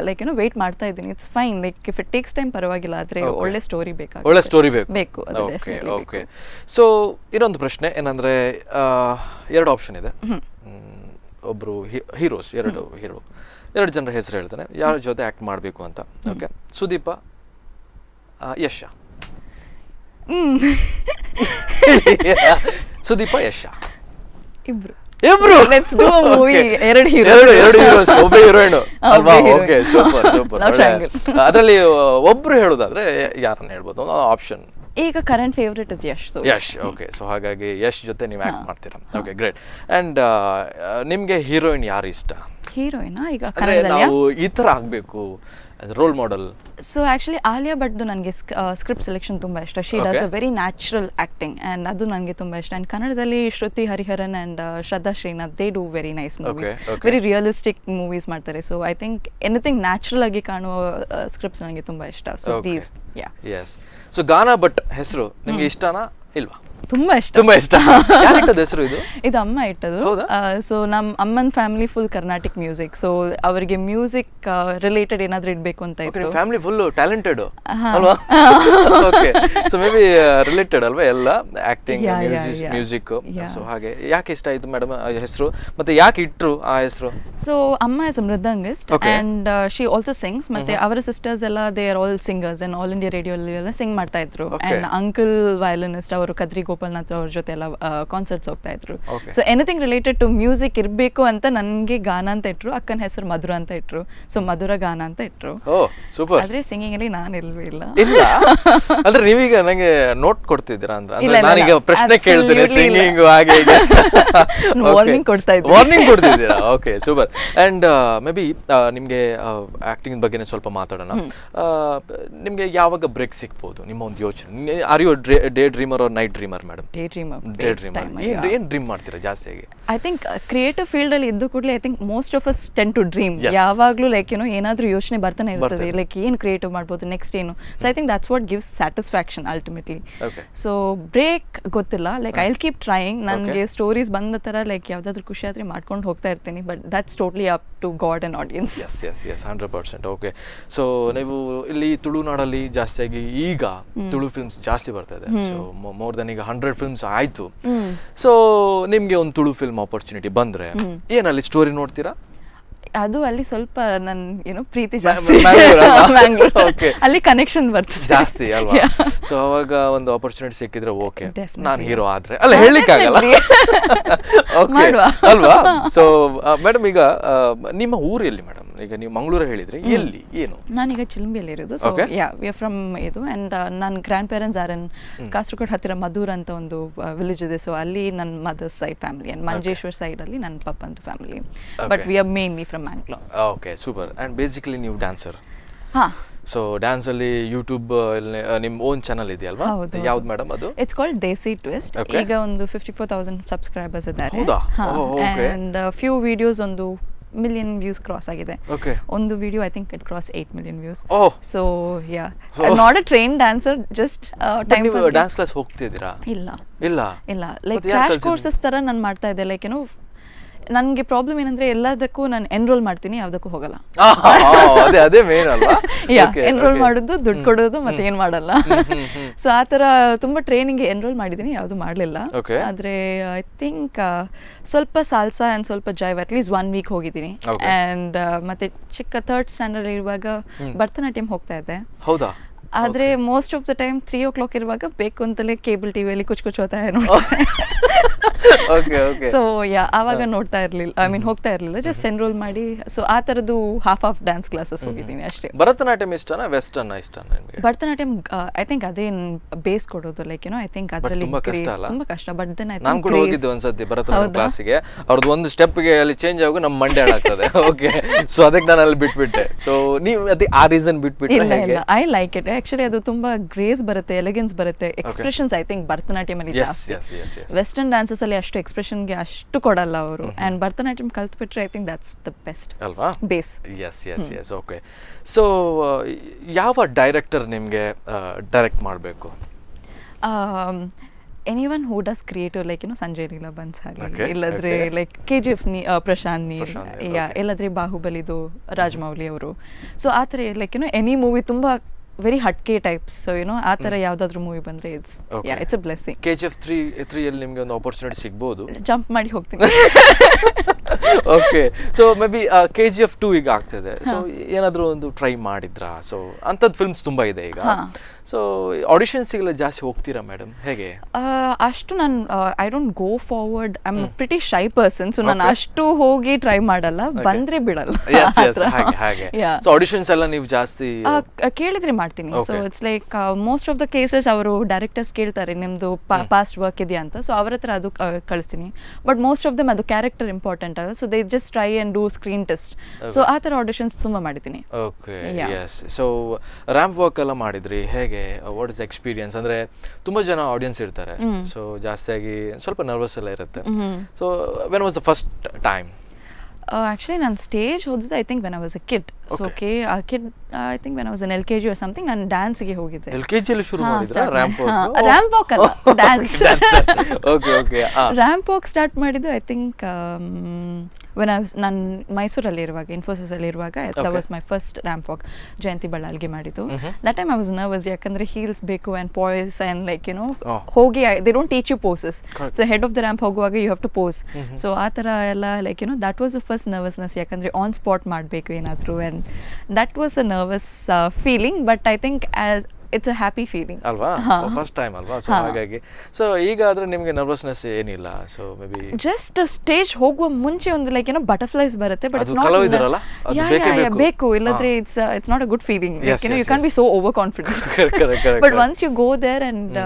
ಲೈಕ್ ಯು ನೋ ವೇಟ್ ಮಾಡ್ತಾ ಇದ್ದೀನಿ. It's fine, like if it takes time ಪರವಾಗಿಲ್ಲ, ಆದರೆ ಒಳ್ಳೆ ಸ್ಟೋರಿ ಬೇಕಾಗುತ್ತೆ. ಒಳ್ಳೆ ಸ್ಟೋರಿ ಬೇಕು. ಓಕೆ. ಸೊ ಇನ್ನೊಂದು ಪ್ರಶ್ನೆ ಏನಂದ್ರೆ, 2 ಆಪ್ಷನ್ ಇದೆ. ಒಬ್ರು ಹೀರೋಸ್, 2 ಜನರ ಹೆಸರು ಹೇಳ್ತಾನೆ, ಯಾರ ಜೊತೆ ಆ್ಯಕ್ಟ್ ಮಾಡಬೇಕು ಅಂತ. ಓಕೆ, ಸುದೀಪ, ಯಶ. ಸುದೀಪ, ಯಶ, ಇಬ್ರು. Let's do a movie. 2 heroes, ಒಬ್ಬ ಹೀರೋಯಿನ್ ಅಲ್ವಾ? Okay, super. ಅದರಲ್ಲಿ ಒಬ್ರು ಹೇಳೋದಾದ್ರೆ ಯಾರನ್ನ ಹೇಳ್ಬೋದು? ಆಪ್ಷನ್ ಈಗ current favourite is Yash. Yash, okay. So ಹಾಗಾಗಿ ಯಶ್ ಜೊತೆ ನೀವು ಆ್ಯಕ್ಟ್ ಮಾಡ್ತೀರಾ. Okay, great. ಆ್ಯಂಡ್ ನಿಮಗೆ ಹೀರೋಯಿನ್ ಯಾರು ಇಷ್ಟ? ಹೀರೋಯಿನಾ ಈಗ ಅಂದರೆ ನಾವು ಈ ಥರ ಆಗಬೇಕು role model. So actually Alia ಭಟ್ದು ನನಗೆ ಸ್ಕ್ರಿಪ್ಟ್ ಸೆಲೆಕ್ಷನ್ ತುಂಬ ಇಷ್ಟ. She does a very natural acting and ಅದು ನನಗೆ ತುಂಬ ಇಷ್ಟ. ಆ್ಯಂಡ್ ಕನ್ನಡದಲ್ಲಿ Shruti Hariharan and Shraddha Srinath, they do very nice movies, very realistic movies ಮಾಡ್ತಾರೆ. So I think anything natural ಆಗಿ ಕಾಣುವ ಸ್ಕ್ರಿಪ್ಟ್ಸ್ ನನಗೆ ತುಂಬ ಇಷ್ಟ. So these yes. So Gana Bhat ಹೆಸರು ನಿಮಗೆ ಇಷ್ಟನಾ ಇಲ್ವಾ? ತುಂಬಾ ಇಷ್ಟ. ತುಂಬಾ ಇಷ್ಟ. ಯಾರು ಇಟ್ಟದ್ದು ಹೆಸರು ಇದು? ಇದು ಅಮ್ಮ ಇಟ್ಟದು. ಸೊ ನಮ್ಮ ಅಮ್ಮನ family full Carnatic music. So ಅವರಿಗೆ ಮ್ಯೂಸಿಕ್ ರಿಲೇಟೆಡ್ ಏನಾದ್ರೂ ಇಡಬೇಕು ಅಂತ ಇತ್ತು. ಫ್ಯಾಮಿಲಿ ಫುಲ್ ಟ್ಯಾಲೆಂಟೆಡ್ ಅಲ್ವಾ? Okay. So may be related ಅಲ್ವಾ ಎಲ್ಲ ಆಕ್ಟಿಂಗ್, ಮ್ಯೂಸಿಕ್. ಸೊ ಹಾಗೆ ಯಾಕೆ ಇಷ್ಟ ಆಯ್ತು ಮೇಡಮ್ ಹೆಸರು, ಮತ್ತೆ ಯಾಕೆ ಇಟ್ರು ಆ ಹೆಸರು? ಸೊ ಅಮ್ಮ is a mridangist and she also sings. ಮತ್ತೆ ಅವರ ಸಿಸ್ಟರ್ಸ್ ಎಲ್ಲ they are all singers and All India Radio ಎಲ್ಲ ಸಿಂಗ್ ಮಾಡ್ತಾ ಇದ್ರು. ಅಂಡ್ ಅಂಕಲ್ ವಯಲಿನಿಸ್ಟ್ ಅವರು ಕದ್ರಿ ಗೋಪಾಲ್ನಾಥ್ ಅವ್ರ ಜೊತೆ ಎಲ್ಲ ಕಾನ್ಸರ್ಟ್ಸ್ ಹೋಗ್ತಾ ಇದ್ರು. So anything related to music ಇರಬೇಕು ಅಂತ ನನಗೆ ಗಾನ ಅಂತ ಇಟ್ರು. ಅಕ್ಕನ ಹೆಸರು ಮಧುರ ಅಂತ ಇಟ್ರು. ಸೊ ಮಧುರ ಗಾನ ಅಂತ ಇಟ್ರು. ಆದ್ರೆ ಸಿಂಗಿಂಗ್ ಅಲ್ಲಿ ನಾನು ಇಲ್ವೇ ಇಲ್ಲ. ಅಂದ್ರೆ ನೀವೀಗ ನಂಗೆ ನೋಟ್ ಕೊಡ್ತಿದ್ದೀರಾ ಅಂದ್ರೆ ನಾನೀಗ ಪ್ರಶ್ನೆ ಕೇಳ್ತೀನಿ ಸಿಂಗಿಂಗ್ ಹಾಗೆ ವಾರ್ನಿಂಗ್ ಕೊಡ್ತಾ ಇದ್ದೀನಿ. ವಾರ್ನಿಂಗ್ ಕೊಡ್ತಿದ್ದೀರಾ? Okay, super. And maybe ನಿಮ್ಗೆ ಆಕ್ಟಿಂಗ್ ಬಗ್ಗೆನೇ ಸ್ವಲ್ಪ ಮಾತಾಡೋಣ. ನಿಮ್ಗೆ ಯಾವಾಗ ಬ್ರೇಕ್ ಸಿಗ್ಬೋದು ನಿಮ್ಮ ಒಂದು ಯೋಚನೆ? Are you day dreamer or night dreamer madam? Day dreamer. ಏನ್ ಡ್ರೀಮ್ ಮಾಡ್ತೀರಾ ಜಾಸ್ತಿಯಾಗಿ? ಐ ಥಿಂಕ್ ಕ್ರಿಯೇಟಿವ್ ಫೀಲ್ಡ್ ಅಲ್ಲಿ ಇದ್ದು ಕೂಡಲೇ I think most of us tend to dream. ಯಾವಾಗ್ಲೂ ಲೈಕ್ ಏನಾದ್ರೂ ಯೋಚನೆ ಬರ್ತಾನೆ ಇರ್ತದೆ, ಲೈಕ್ ಏನ್ ಕ್ರಿಯೇಟಿವ್ ಮಾಡ್ಬೋದು, ನೆಕ್ಸ್ಟ್ ಏನು. So I think that's what gives satisfaction ultimately. So break ಗೊತ್ತಿಲ್ಲ, like I will keep trying. ನನಗೆ ಸ್ಟೋರೀಸ್ ಬಂದ ತರ ಲೈಕ್ ಯಾವ್ದಾದ್ರು ಖುಷಿ ಆದ್ರೆ ಮಾಡ್ಕೊಂಡು ಹೋಗ್ತಾ ಇರ್ತೀನಿ. But that's totally up to God and audience. Yes 100%. Okay. So ನೀವು ಇಲ್ಲಿ ತುಳುನಾಡಲ್ಲಿ ಜಾಸ್ತಿಯಾಗಿ ಈಗ ತುಳು ಫಿಲ್ಮ್ಸ್ ಜಾಸ್ತಿ ಬರ್ತಾ ಇದೆ. ಸೊ ಮೋರ್ ದನ್ ಈಗ 100 ಫಿಲ್ಮ್ಸ್ ಆಯ್ತು. ಸೊ ನಿಮ್ಗೆ ಒಂದು ತುಳು ಫಿಲ್ಮ್ ಆಪರ್ಚುನಿಟಿ ಬಂದ್ರೆ ಏನಲ್ಲಿ ಸ್ಟೋರಿ ನೋಡ್ತೀರಾ? ಅದು ಅಲ್ಲಿ ಸ್ವಲ್ಪ ನನ್ನ ಪ್ರೀತಿ ಜಾಸ್ತಿ, ಅಲ್ಲಿ ಕನೆಕ್ಷನ್ ಬರ್ತದೆ ಜಾಸ್ತಿ ಅಲ್ವಾ? ಸೊ ಅವಾಗ ಒಂದು ಆಪರ್ಚುನಿಟಿ ಸಿಕ್ಕಿದ್ರೆ ಓಕೆ ನಾನು ಹೀರೋ ಆದ್ರೆ ಅಲ್ಲ ಹೇಳಿಕ್ಕಾಗಲ್ಲ ಅಲ್ವಾ? ಸೊ ಮೇಡಮ್ ಈಗ ನಿಮ್ಮ ಊರು ಎಲ್ಲಿ ಮೇಡಮ್? ಈಗ ನೀವು ಮಂಗಳೂರು ಹೇಳಿದ್ರೆ ಎಲ್ಲಿ ಏನು? ನಾನೀಗ ಚಿಲಂಬಿಯಲ್ಲಿ ಇರೋದು. So yeah we are from ಇದು. ಅಂಡ್ ನನ್ನ grandparents are in Kasaragod ಹತ್ತಿರ ಮಧೂರ್ ಅಂತ ಒಂದು ವಿಲೇಜ್ ಇದೆ. ಸೊ ಅಲ್ಲಿ ನನ್ನ mother's side family and Manjeshwar side ಅಲ್ಲಿ ನನ್ನ ಪಪ್ಪಂದು ಫ್ಯಾಮಿಲಿ. But we are mainly from Mangalore. Okay, super. And basically ನೀವು ಡ್ಯಾನ್ಸರ್. ಹಾ. ಸೊ ಡ್ಯಾನ್ಸ್ ಅಲ್ಲಿ ಯೂಟ್ಯೂಬ್ ನಿಮ್ ಓನ್ ಚಾನಲ್ ಇದೆಯಲ್ವಾ? ಯಾವ್ದು ಮೇಡಮ್ ಅದು? It's called Desi Twist. ಈಗ ಒಂದು 54,000 ಸಬ್ಸ್ಕ್ರೈಬರ್ಸ್ ಇದ್ದಾರೆ. ಅಂಡ್ ಫ್ಯೂ ವಿಡಿಯೋಸ್ ಒಂದು million views cross ಆಗಿದೆ. ಒಂದು video I think it cross 8 million views. So yeah, not a trained dancer, just time pass. ನೀವು ಡ್ಯಾನ್ಸ್ ಕ್ಲಾಸ್ ಹೋಗ್ತಿದ್ದೀರಾ? ಇಲ್ಲ ಲೈಕ್ ಕ್ರಾಶ್ ಕೋರ್ಸಸ್ ತರ ನಾನು ಮಾಡ್ತಾ ಇದ್ದೆ. ಲೈಕ್ ನನಗೆ ಪ್ರಾಬ್ಲಮ್ ಏನಂದ್ರೆ ಎಲ್ಲದಕ್ಕೂ ನಾನು ಎನ್ರೋಲ್ ಮಾಡ್ತೀನಿ, ಯಾವುದಕ್ಕೂ ಹೋಗಲ್ಲ. ಅದೇ ಮೇನ್ ಅಲ್ವಾ? ಎನ್ರೋಲ್ ಮಾಡೋದು, ದುಡ್ಡು ಕೊಡೋದು, ಮತ್ತೆ ಏನ್ ಮಾಡಲ್ಲ. ಸೊ ಆ ತರ ತುಂಬಾ ಟ್ರೈನಿಂಗ್ ಎನ್ರೋಲ್ ಮಾಡಿದೀನಿ, ಯಾವ್ದು ಮಾಡ್ಲಿಲ್ಲ. ಆದ್ರೆ ಐ ಥಿಂಕ್ ಸ್ವಲ್ಪ ಸಾಲ್ಸಾ ಅಂಡ್ ಸ್ವಲ್ಪ ಜೈವ್ ಅಟ್ಲೀಸ್ಟ್ 1 week ಹೋಗಿದ್ದೀನಿ. ಅಂಡ್ ಮತ್ತೆ ಚಿಕ್ಕ 3rd ಸ್ಟ್ಯಾಂಡರ್ಡ್ ಇರುವಾಗ ಭರತನಾಟ್ಯಂ ಹೋಗ್ತಾ ಇದ್ದೆ. ಹೌದಾ? ಆದ್ರೆ most of the time 3 o'clock ಇರುವಾಗ ಬೇಕು ಅಂತಲೇ ಕೇಬಲ್ ಟಿವಿಯಲ್ಲಿ ಕುಚ್ ಹೋಗ್ತಾ ಸೊ ಯಾ ಆವಾಗ ನೋಡ್ತಾ ಇರ್ಲಿಲ್ಲ, ಐ ಮೀನ್ ಹೋಗ್ತಾ ಇರ್ಲಿಲ್ಲ, ಜಸ್ಟ್ ಎನ್ರೋಲ್ ಮಾಡಿ. ಸೊ ಆ ತರದ್ದು ಹಾಫ್ ಡ್ಯಾನ್ಸ್ ಕ್ಲಾಸಸ್ ಹೋಗಿದ್ದೀನಿ ಅಷ್ಟೇ. ಭರತನಾಟ್ಯಂ ಇಷ್ಟನಾ ವೆಸ್ಟರ್ನ್ ಇಷ್ಟನಾ ನಿಮಗೆ? ಭರತನಾಟ್ಯಂ ಐ ಥಿಂಕ್ ಅದೇ ಬೇಸ್ ಕೊಡೋದು. ಲೈಕ್ ಐ ಥಿಂಕ್ ಅದರಲ್ಲಿ ತುಂಬಾ ಕಷ್ಟ. ಬಟ್ ದೆನ್ ನಾನು ಕೂಡ ಹೋಗಿದ್ದೆ ಒಂದ್ಸತಿ ಭರತನಾಟ್ಯಂ ಕ್ಲಾಸಿಗೆ. ಅವ್ರದ್ದು ಒಂದು ಸ್ಟೆಪ್ಗೆ ಅಲ್ಲಿ ಚೇಂಜ್ ಆಗೋ ನಮ್ಮ ಮಂಡೆ ಹಾಳಾಗ್ತದೆ. ಓಕೆ, ಸೊ ಅದಕ್ಕೆ ನಾನು ಅಲ್ಲಿ ಬಿಟ್ಬಿಟ್ಟೆ. ಸೊ ನೀವು ಅದೇ ಆ ರೀಸನ್ ಬಿಟ್ಬಿಟ್ರೆ? I like it actually. ಅದು ತುಂಬಾ ಗ್ರೇಸ್ ಬರುತ್ತೆ, ಎಲಿಗೆನ್ಸ್ ಬರುತ್ತೆ, ಎಕ್ಸ್ಪ್ರೆಷನ್ಸ್ ಐ ಥಿಂಕ್ ಭರತನಾಟ್ಯಂ ಅಲ್ಲಿ ಜಾಸ್ತಿ. ವೆಸ್ಟರ್ನ್ ಡ್ಯಾನ್ಸಸ್ ಅಲ್ಲಿ ಅಷ್ಟು ಎಕ್ಸ್ಪ್ರೆಷನ್ಗೆ ಅಷ್ಟು ಕೊಡಲ್ಲ ಅವರು. ಅಂಡ್ ಭರತನಾಟ್ಯಂ ಕಲ್ತ್ಬಿಟ್ರೆ I think that's the best ಅಲ್ವಾ ಬೇಸ್. Yes okay. ಸೊ ಯಾವ ಡೈರೆಕ್ಟರ್ ನಿಮಗೆ ಡೈರೆಕ್ಟ್ ಮಾಡಬೇಕು? Anyone who does creative, like Sanjay Leela Bhansali, ಇಲ್ಲದ್ರೆ ಲೈಕ್ KGF ಪ್ರಶಾಂತ್ ನೀಲ್, ಇಲ್ಲದ್ರೆ ಬಾಹುಬಲಿದು ರಾಜಮೌಳಿ ಅವರು. ಸೊ ಆ ಥರ ಲೈಕ್ ಎನಿ ಮೂವಿ ತುಂಬಾ ವೆರಿ ಹಟ್ಕೆ ಟೈಪ್ಸ್. ಸೊ ಆ ಥರ ಯಾವ್ದಾದ್ರು ಮೂವಿ ಬಂದ್ರೆ ಇಟ್ಸ್ ಅ ಬ್ಲೆಸ್ಸಿಂಗ್. KGF 3 ಅಲ್ಲಿ ನಿಮಗೆ ಒಂದು ಆಪರ್ಚುನಿಟಿ ಸಿಗ್ಬೋದು, ಜಂಪ್ ಮಾಡಿ ಹೋಗ್ತೀನಿ. Okay, so may be KGF 2 ಈಗ ಆಗ್ತಿದೆ. ಸೊ ಏನಾದರೂ ಒಂದು ಟ್ರೈ ಮಾಡಿದ್ರಾ? ಸೊ ಅಂಥದ್ದು ಫಿಲ್ಮ್ಸ್ ತುಂಬ ಇದೆ ಈಗ. ಸೊ ಆಡಿಷನ್ಸ್ಗೆಲ್ಲ ಜಾಸ್ತಿ ಹೋಗ್ತೀರಾ ಮೇಡಮ್, ಹೇಗೆ? ಅಷ್ಟು ನಾನು I don't go forward, I am pretty shy person. So ನಾನು ಅಷ್ಟು ಹೋಗಿ ಟ್ರೈ ಮಾಡಲ್ಲ, ಬಂದ್ರೆ ಬಿಡಲ್ಲ. ಹಾಗೆ ಸೊ ಆಡಿಷನ್ಸ್ ಎಲ್ಲ ನೀವು ಜಾಸ್ತಿ ಕೇಳಿದ್ರೆ ಮಾಡ್ತೀನಿ. ಮಾಡ್ತೀನಿ. So it's like most of the cases ಅವರು ಡೈರೆಕ್ಟರ್ಸ್ ಕೇಳ್ತಾರೆ ನಿಮ್ದು ಪಾಸ್ಟ್ ವರ್ಕ್ ಇದೆಯಾ ಅಂತ, ಸೊ ಅವ್ರ ಹತ್ರ ಅದು ಕಳಿಸ್ತೀನಿ. ಬಟ್ ಮೋಸ್ಟ್ ಆಫ್ ದಮ್ ಅದು ಕ್ಯಾರೆಕ್ಟರ್ ಇಂಪಾರ್ಟೆಂಟ್ ಅಲ್ಲ, so they just try and do screen test. So ಆ ಥರ ಆಡಿಷನ್ಸ್ ತುಂಬ ಮಾಡಿದ್ದೀನಿ. Okay, yes. So ramp walk ಎಲ್ಲ ಮಾಡಿದ್ರಿ, ಹೇಗೆ, ವಾಟ್ ಇಸ್ ಎಕ್ಸ್ಪೀರಿಯನ್ಸ್? ಅಂದರೆ ತುಂಬ ಜನ ಆಡಿಯನ್ಸ್ ಇರ್ತಾರೆ, ಸೊ ಜಾಸ್ತಿಯಾಗಿ ಸ್ವಲ್ಪ ನರ್ವಸ್ ಎಲ್ಲ ಇರುತ್ತೆ. So when was the first time? Actually, ನಾನು ಸ್ಟೇಜ್ ಹೋದಿದ್ದು I think when I was a kid. So a kid I think when I was in LKG or something, ನಾನು ಡ್ಯಾನ್ಸ್ಗೆ ಹೋಗಿದ್ದೆ. LKG ಅಲ್ಲಿ ಶುರು ಮಾಡಿದ್ರಾ ರ್ಯಾಂಪ್ ವಾಕ್? ರ್ಯಾಂಪ್ ವಾಕ್ ಅಲ್ಲ, dance. Okay okay. Ramp walk start ಮಾಡಿದ್ದು ಐ ಥಿಂಕ್ ನಾನು ಮೈಸೂರಲ್ಲಿ ಇರುವಾಗ, ಇನ್ಫೋಸಿಸಲ್ಲಿ ಇರುವಾಗ, that was my first ramp walk. Jayanti ಬಳ್ಳಾಲ್ಗೆ ಮಾಡಿದ್ದು. That time I was nervous, ಯಾಕಂದರೆ ಹೀಲ್ಸ್ ಬೇಕು ಆ್ಯಂಡ್ ಪಾಯ್ಸ್ ಆ್ಯಂಡ್ ಲೈಕ್ ಹೋಗಿ they don't teach you poses. So head of the ramp ಹೋಗುವಾಗ you have to pose. So ಆ ಥರ ಎಲ್ಲ like that was the first nervousness, ಯಾಕಂದರೆ ಆನ್ ಸ್ಪಾಟ್ ಮಾಡಬೇಕು ಏನಾದರೂ, and that was a nervous feeling. But I think it's a happy feeling ಅಲ್ವಾ, ಫಸ್ಟ್ ಟೈಮ್ ಅಲ್ವಾ. ಸೊ ಹಾಗಾಗಿ ಸೊ ಈಗ ಆದರೆ ನಿಮಗೆ ನರ್ವಸ್ನೆಸ್ ಏನಿಲ್ಲ. So maybe just stage ಹೋಗುವ ಮುಂಚೆ ಒಂದು ಲೈಕ್ ಬಟರ್ಫ್ಲೈಸ್ ಬರುತ್ತೆ, ಬಟ್ ಇಟ್ಸ್ ನಾಟ್ ಬೇಕು, ಇಲ್ಲದ್ರೆ it's not a good feeling. You can be so over confident, but once you go there and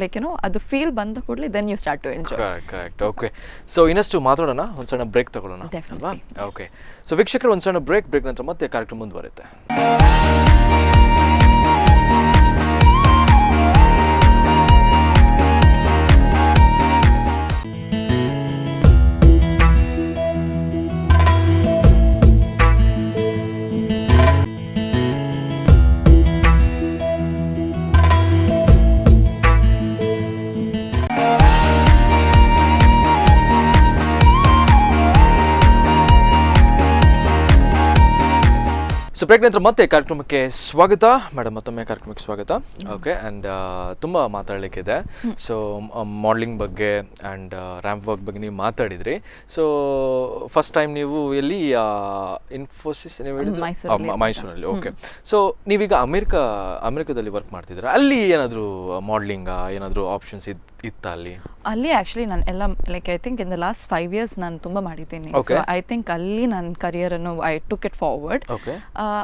like ಅದು ಫೀಲ್ ಬಂದ ಕೂಡಲೇ then you start to enjoy. Correct. Okay, so ಇನ್ನಷ್ಟು ಮಾತಾಡೋಣ, ಒಂದು ಸಣ್ಣ ಬ್ರೇಕ್ ತಗೊಳ್ಳೋಣ ಅಲ್ವಾ? ಓಕೆ, ಸೊ ವೀಕ್ಷಕರು ಒಂದು ಸಣ್ಣ ಬ್ರೇಕ್ ನಂತರ ಮತ್ತೆ ಕಾರ್ಯಕ್ರಮ ಮುಂದುವರುತ್ತೆ. ಸೊ ಬ್ರೇಕ್ ನಂತರ ಮತ್ತೆ ಕಾರ್ಯಕ್ರಮಕ್ಕೆ ಸ್ವಾಗತ ಮೇಡಮ್, ಮತ್ತೊಮ್ಮೆ ಕಾರ್ಯಕ್ರಮಕ್ಕೆ ಸ್ವಾಗತ. ಓಕೆ, ಆ್ಯಂಡ್ ತುಂಬ ಮಾತಾಡಲಿಕ್ಕಿದೆ. ಸೊ ಮಾಡಲಿಂಗ್ ಬಗ್ಗೆ ಆ್ಯಂಡ್ ರ್ಯಾಂಪ್ ವಾಕ್ ಬಗ್ಗೆ ನೀವು ಮಾತಾಡಿದ್ರಿ. ಸೊ ಫಸ್ಟ್ ಟೈಮ್ ನೀವು ಎಲ್ಲಿ ಇನ್ಫೋಸಿಸ್ ನೀವು ಹೇಳಿದ್ರು ಮೈಸೂರಲ್ಲಿ. ಓಕೆ, ಸೊ ನೀವೀಗ ಅಮೆರಿಕಾದಲ್ಲಿ ವರ್ಕ್ ಮಾಡ್ತಿದ್ದೀರಾ, ಅಲ್ಲಿ ಏನಾದರೂ ಮಾಡಲಿಂಗಾ ಏನಾದರೂ ಆಪ್ಷನ್ಸ್ ಇತ್ತಾ ಅಲ್ಲಿ? ಅಲ್ಲಿ ಆ್ಯಕ್ಚುಲಿ ನಾನು ಎಲ್ಲ like I think in the last 5 years ನಾನು ತುಂಬ ಮಾಡಿದ್ದೀನಿ. ಸೊ ಐ ಥಿಂಕ್ ಅಲ್ಲಿ ನನ್ನ ಕರಿಯರನ್ನು ಐ ಟುಕ್ ಇಟ್ ಫಾರ್ವರ್ಡ್.